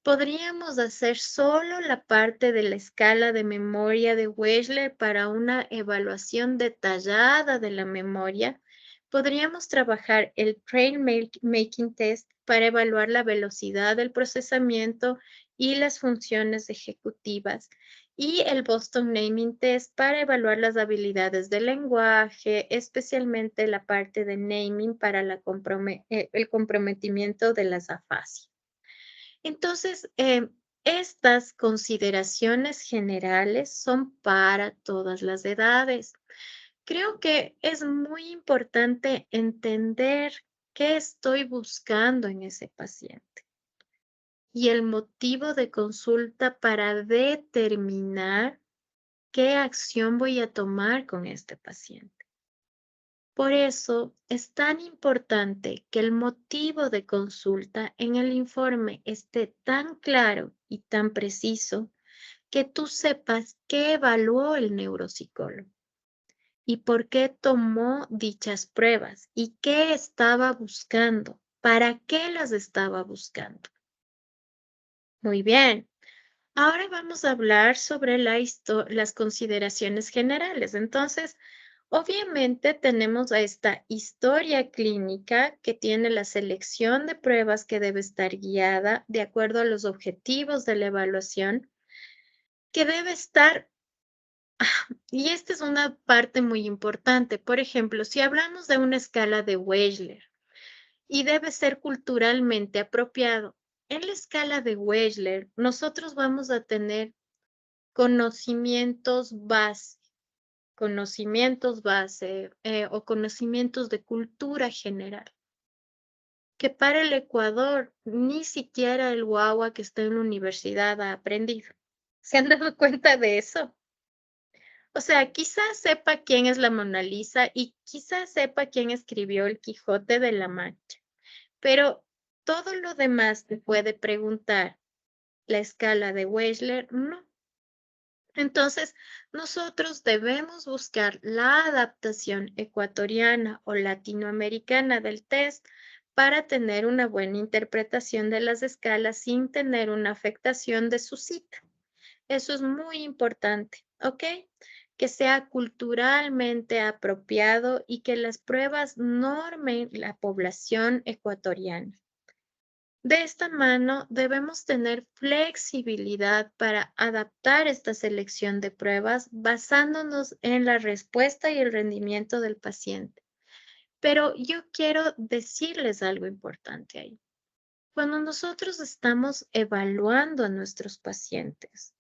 Podríamos hacer solo la parte de la escala de memoria de Wechsler para una evaluación detallada de la memoria. Podríamos trabajar el Trail Making Test para evaluar la velocidad del procesamiento y las funciones ejecutivas. Y el Boston Naming Test para evaluar las habilidades del lenguaje, especialmente la parte de naming para el comprometimiento de las afasias. Entonces, estas consideraciones generales son para todas las edades. Creo que es muy importante entender qué estoy buscando en ese paciente y el motivo de consulta para determinar qué acción voy a tomar con este paciente. Por eso es tan importante que el motivo de consulta en el informe esté tan claro y tan preciso que tú sepas qué evaluó el neuropsicólogo y por qué tomó dichas pruebas y qué estaba buscando, para qué las estaba buscando. Muy bien. Ahora vamos a hablar sobre las consideraciones generales. Entonces, obviamente tenemos a esta historia clínica que tiene la selección de pruebas que debe estar guiada de acuerdo a los objetivos de la evaluación, que debe estar, y esta es una parte muy importante. Por ejemplo, si hablamos de una escala de Wechsler y debe ser culturalmente apropiado, en la escala de Wechsler nosotros vamos a tener conocimientos base o conocimientos de cultura general, que para el Ecuador ni siquiera el guagua que está en la universidad ha aprendido. ¿Se han dado cuenta de eso? O sea, quizás sepa quién es la Mona Lisa y quizás sepa quién escribió El Quijote de la Mancha, pero todo lo demás te puede preguntar. La escala de Wechsler, no. Entonces, nosotros debemos buscar la adaptación ecuatoriana o latinoamericana del test para tener una buena interpretación de las escalas sin tener una afectación de su cita. Eso es muy importante, ¿ok? que sea culturalmente apropiado y que las pruebas normen la población ecuatoriana. De esta mano, debemos tener flexibilidad para adaptar esta selección de pruebas basándonos en la respuesta y el rendimiento del paciente. Pero yo quiero decirles algo importante ahí. Cuando nosotros estamos evaluando a nuestros pacientes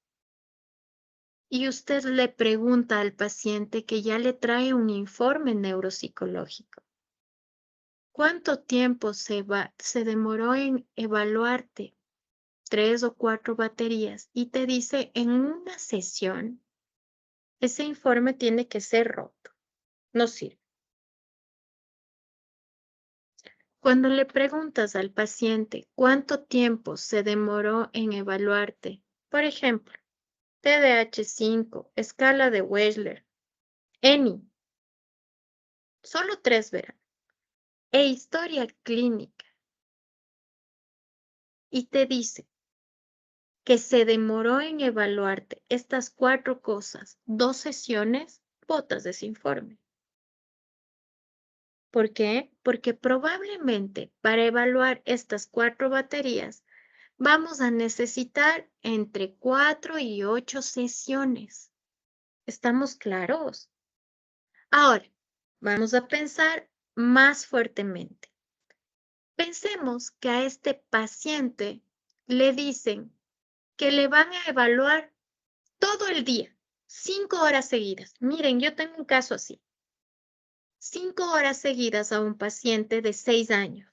y usted le pregunta al paciente que ya le trae un informe neuropsicológico, ¿cuánto tiempo se demoró en evaluarte 3 o 4 baterías? Y te dice en una sesión, ese informe tiene que ser roto, no sirve. Cuando le preguntas al paciente cuánto tiempo se demoró en evaluarte, por ejemplo, TDAH-5, escala de Wechsler, ENI, solo 3 verán, e historia clínica, y te dice que se demoró en evaluarte estas 4 cosas, 2 sesiones, botas de ese informe. ¿Por qué? Porque probablemente para evaluar estas 4 baterías vamos a necesitar entre 4 y 8 sesiones. ¿Estamos claros? Ahora, vamos a pensar más fuertemente. Pensemos que a este paciente le dicen que le van a evaluar todo el día, 5 horas seguidas. Miren, yo tengo un caso así. 5 horas seguidas a un paciente de 6 años.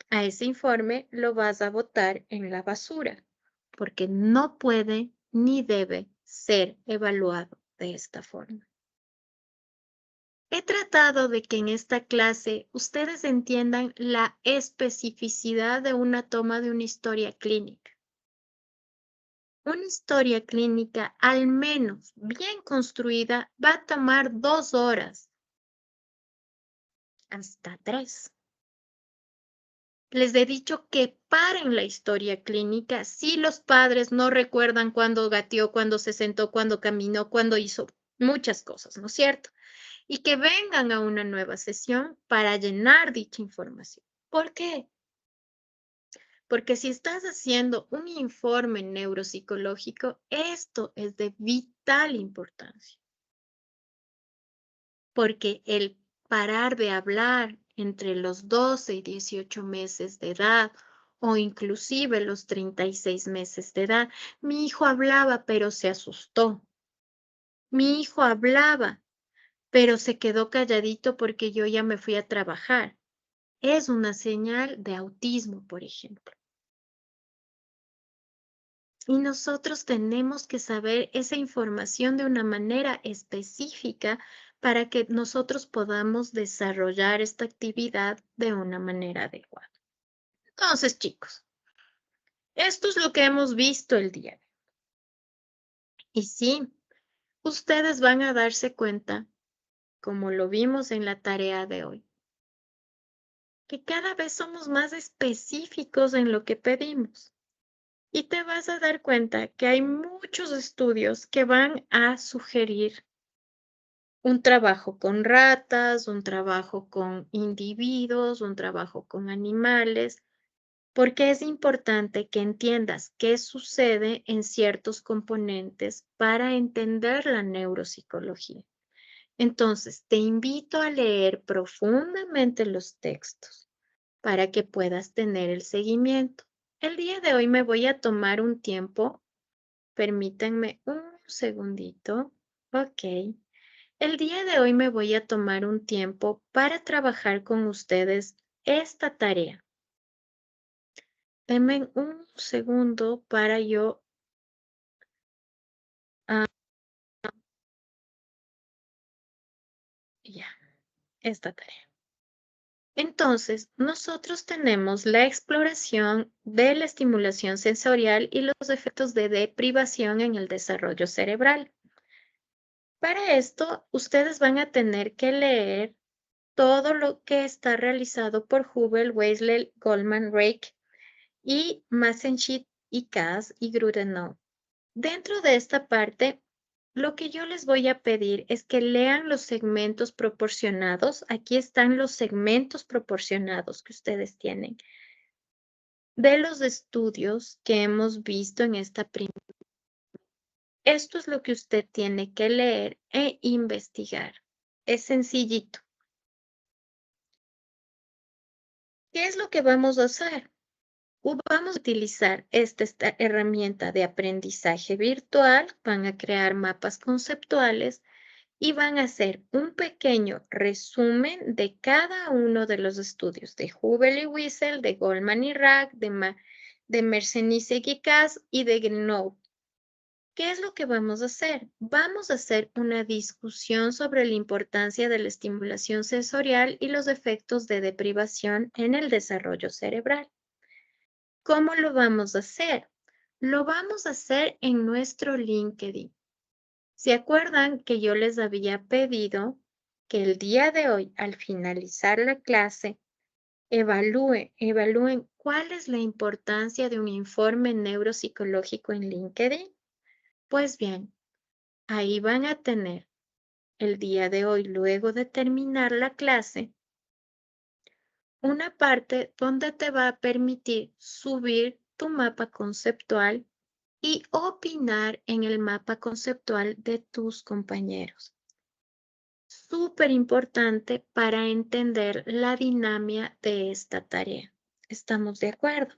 A ese informe lo vas a botar en la basura, porque no puede ni debe ser evaluado de esta forma. He tratado de que en esta clase ustedes entiendan la especificidad de una toma de una historia clínica. Una historia clínica, al menos bien construida, va a tomar 2 horas, hasta 3. Les he dicho que paren la historia clínica si los padres no recuerdan cuándo gateó, cuándo se sentó, cuándo caminó, cuándo hizo muchas cosas, ¿no es cierto? Y que vengan a una nueva sesión para llenar dicha información. ¿Por qué? Porque si estás haciendo un informe neuropsicológico, esto es de vital importancia. Porque el parar de hablar entre los 12 y 18 meses de edad o inclusive los 36 meses de edad, mi hijo hablaba pero se asustó. Mi hijo hablaba pero se quedó calladito porque yo ya me fui a trabajar. Es una señal de autismo, por ejemplo. Y nosotros tenemos que saber esa información de una manera específica para que nosotros podamos desarrollar esta actividad de una manera adecuada. Entonces, chicos, esto es lo que hemos visto el día de hoy. Y sí, ustedes van a darse cuenta, como lo vimos en la tarea de hoy, que cada vez somos más específicos en lo que pedimos. Y te vas a dar cuenta que hay muchos estudios que van a sugerir un trabajo con ratas, un trabajo con individuos, un trabajo con animales, porque es importante que entiendas qué sucede en ciertos componentes para entender la neuropsicología. Entonces, te invito a leer profundamente los textos para que puedas tener el seguimiento. El día de hoy me voy a tomar un tiempo. Permítanme un segundito. Ok. El día de hoy me voy a tomar un tiempo para trabajar con ustedes esta tarea. Denme un segundo para yo esta tarea. Entonces, nosotros tenemos la exploración de la estimulación sensorial y los efectos de deprivación en el desarrollo cerebral. Para esto, ustedes van a tener que leer todo lo que está realizado por Hubel, Wechsler, Goldman, Rake y Massenschmidt y Kass y Grudenow. Dentro de esta parte lo que yo les voy a pedir es que lean los segmentos proporcionados. Aquí están los segmentos proporcionados que ustedes tienen de los estudios que hemos visto en esta primera. Esto es lo que usted tiene que leer e investigar. Es sencillito. ¿Qué es lo que vamos a hacer? Vamos a utilizar esta herramienta de aprendizaje virtual. Van a crear mapas conceptuales y van a hacer un pequeño resumen de cada uno de los estudios de Hubel y Wiesel, de Goldman y Rack, de Merzenich y Cas y de Grenoble. ¿Qué es lo que vamos a hacer? Vamos a hacer una discusión sobre la importancia de la estimulación sensorial y los efectos de deprivación en el desarrollo cerebral. ¿Cómo lo vamos a hacer? Lo vamos a hacer en nuestro LinkedIn. ¿Se acuerdan que yo les había pedido que el día de hoy, al finalizar la clase, evalúen cuál es la importancia de un informe neuropsicológico en LinkedIn? Pues bien, ahí van a tener el día de hoy, luego de terminar la clase, una parte donde te va a permitir subir tu mapa conceptual y opinar en el mapa conceptual de tus compañeros. Súper importante para entender la dinámica de esta tarea. ¿Estamos de acuerdo?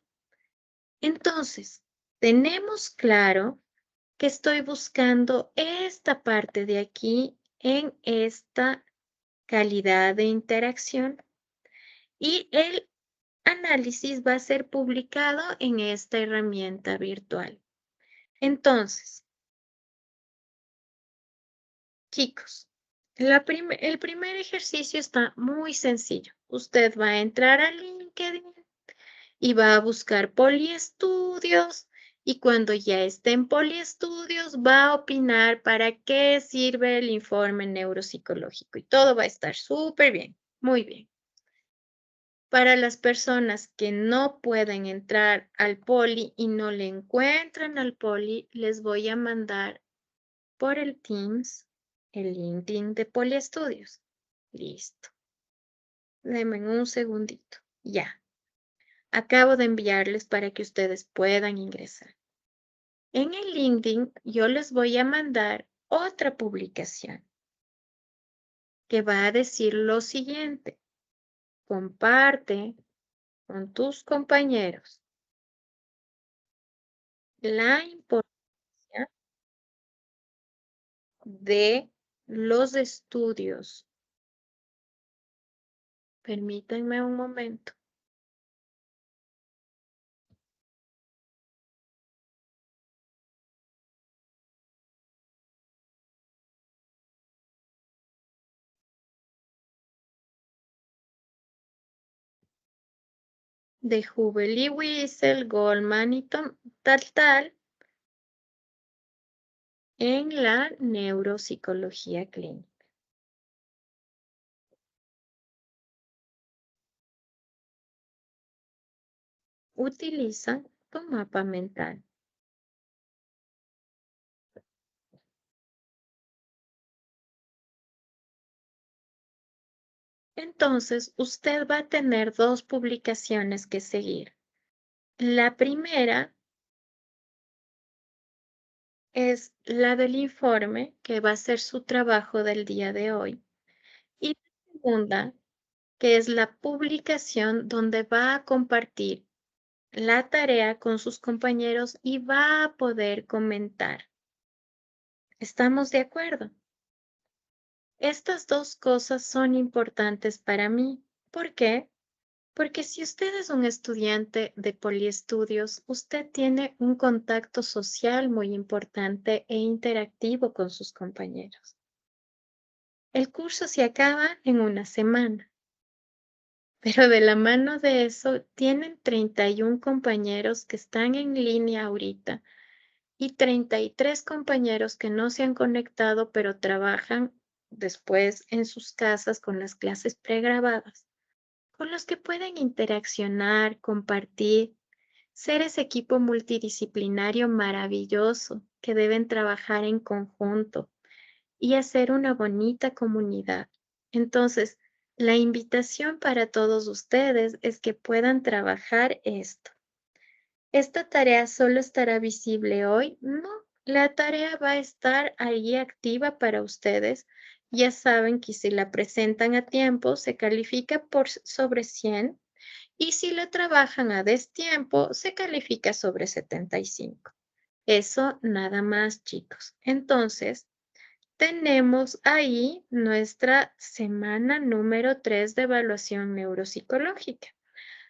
Entonces, tenemos claro que estoy buscando esta parte de aquí en esta calidad de interacción y el análisis va a ser publicado en esta herramienta virtual. Entonces, chicos, el primer ejercicio está muy sencillo. Usted va a entrar a LinkedIn y va a buscar Poliestudios y cuando ya esté en Poliestudios va a opinar para qué sirve el informe neuropsicológico y todo va a estar súper bien, muy bien. Para las personas que no pueden entrar al Poli y no le encuentran al Poli, les voy a mandar por el Teams el LinkedIn de Poliestudios. Listo. Denme un segundito. Ya. Acabo de enviarles para que ustedes puedan ingresar. En el LinkedIn yo les voy a mandar otra publicación que va a decir lo siguiente. Comparte con tus compañeros la importancia de los estudios. Permítanme un momento. De Hubel y Wiesel, Goldman y tal, en la neuropsicología clínica. Utiliza tu mapa mental. Entonces, usted va a tener dos publicaciones que seguir. La primera es la del informe, que va a ser su trabajo del día de hoy. Y la segunda, que es la publicación donde va a compartir la tarea con sus compañeros y va a poder comentar. ¿Estamos de acuerdo? Estas dos cosas son importantes para mí. ¿Por qué? Porque si usted es un estudiante de poliestudios, usted tiene un contacto social muy importante e interactivo con sus compañeros. El curso se acaba en una semana, pero de la mano de eso tienen 31 compañeros que están en línea ahorita y 33 compañeros que no se han conectado, pero trabajan después en sus casas con las clases pregrabadas, con los que pueden interaccionar, compartir, ser ese equipo multidisciplinario maravilloso que deben trabajar en conjunto y hacer una bonita comunidad. Entonces, la invitación para todos ustedes es que puedan trabajar esto. ¿Esta tarea solo estará visible hoy? No, la tarea va a estar ahí activa para ustedes. Ya saben que si la presentan a tiempo, se califica por sobre 100 y si la trabajan a destiempo, se califica sobre 75. Eso nada más, chicos. Entonces, tenemos ahí nuestra semana número 3 de evaluación neuropsicológica.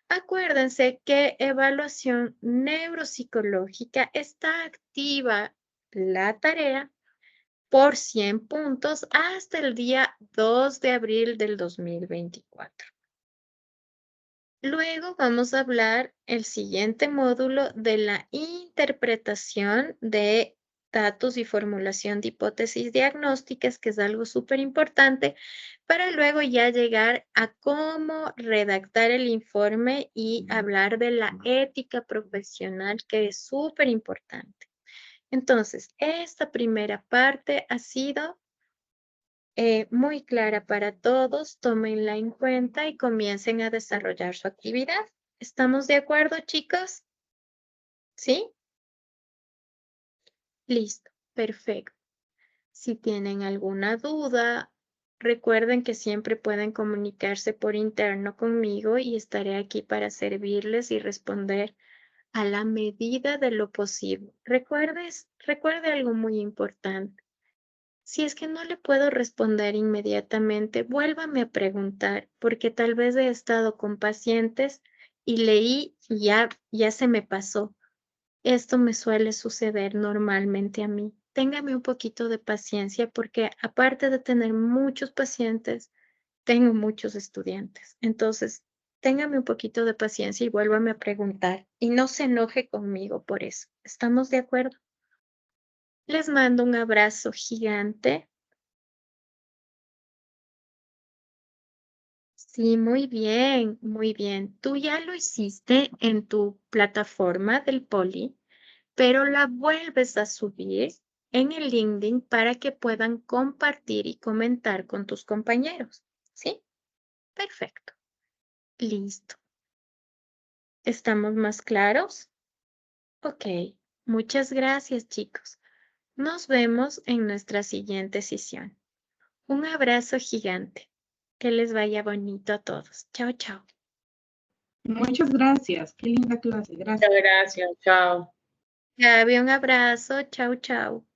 Acuérdense que evaluación neuropsicológica está activa la tarea por 100 puntos hasta el día 2 de abril del 2024. Luego vamos a hablar el siguiente módulo de la interpretación de datos y formulación de hipótesis diagnósticas, que es algo súper importante, para luego ya llegar a cómo redactar el informe y hablar de la ética profesional, que es súper importante. Entonces, esta primera parte ha sido muy clara para todos. Tómenla en cuenta y comiencen a desarrollar su actividad. ¿Estamos de acuerdo, chicos? ¿Sí? Listo, perfecto. Si tienen alguna duda, recuerden que siempre pueden comunicarse por interno conmigo y estaré aquí para servirles y responder a la medida de lo posible. Recuerde algo muy importante. Si es que no le puedo responder inmediatamente, vuélvame a preguntar, porque tal vez he estado con pacientes y leí y ya se me pasó. Esto me suele suceder normalmente a mí. Téngame un poquito de paciencia porque aparte de tener muchos pacientes, tengo muchos estudiantes. Entonces, téngame un poquito de paciencia y vuélvame a preguntar. Y no se enoje conmigo por eso. ¿Estamos de acuerdo? Les mando un abrazo gigante. Sí, muy bien, muy bien. Tú ya lo hiciste en tu plataforma del Poli, pero la vuelves a subir en el LinkedIn para que puedan compartir y comentar con tus compañeros. ¿Sí? Perfecto. Listo. ¿Estamos más claros? Ok. Muchas gracias, chicos. Nos vemos en nuestra siguiente sesión. Un abrazo gigante. Que les vaya bonito a todos. Chao, chao. Muchas gracias. Qué linda clase. Gracias. Muchas gracias. Chao. Gaby, un abrazo. Chao, chao.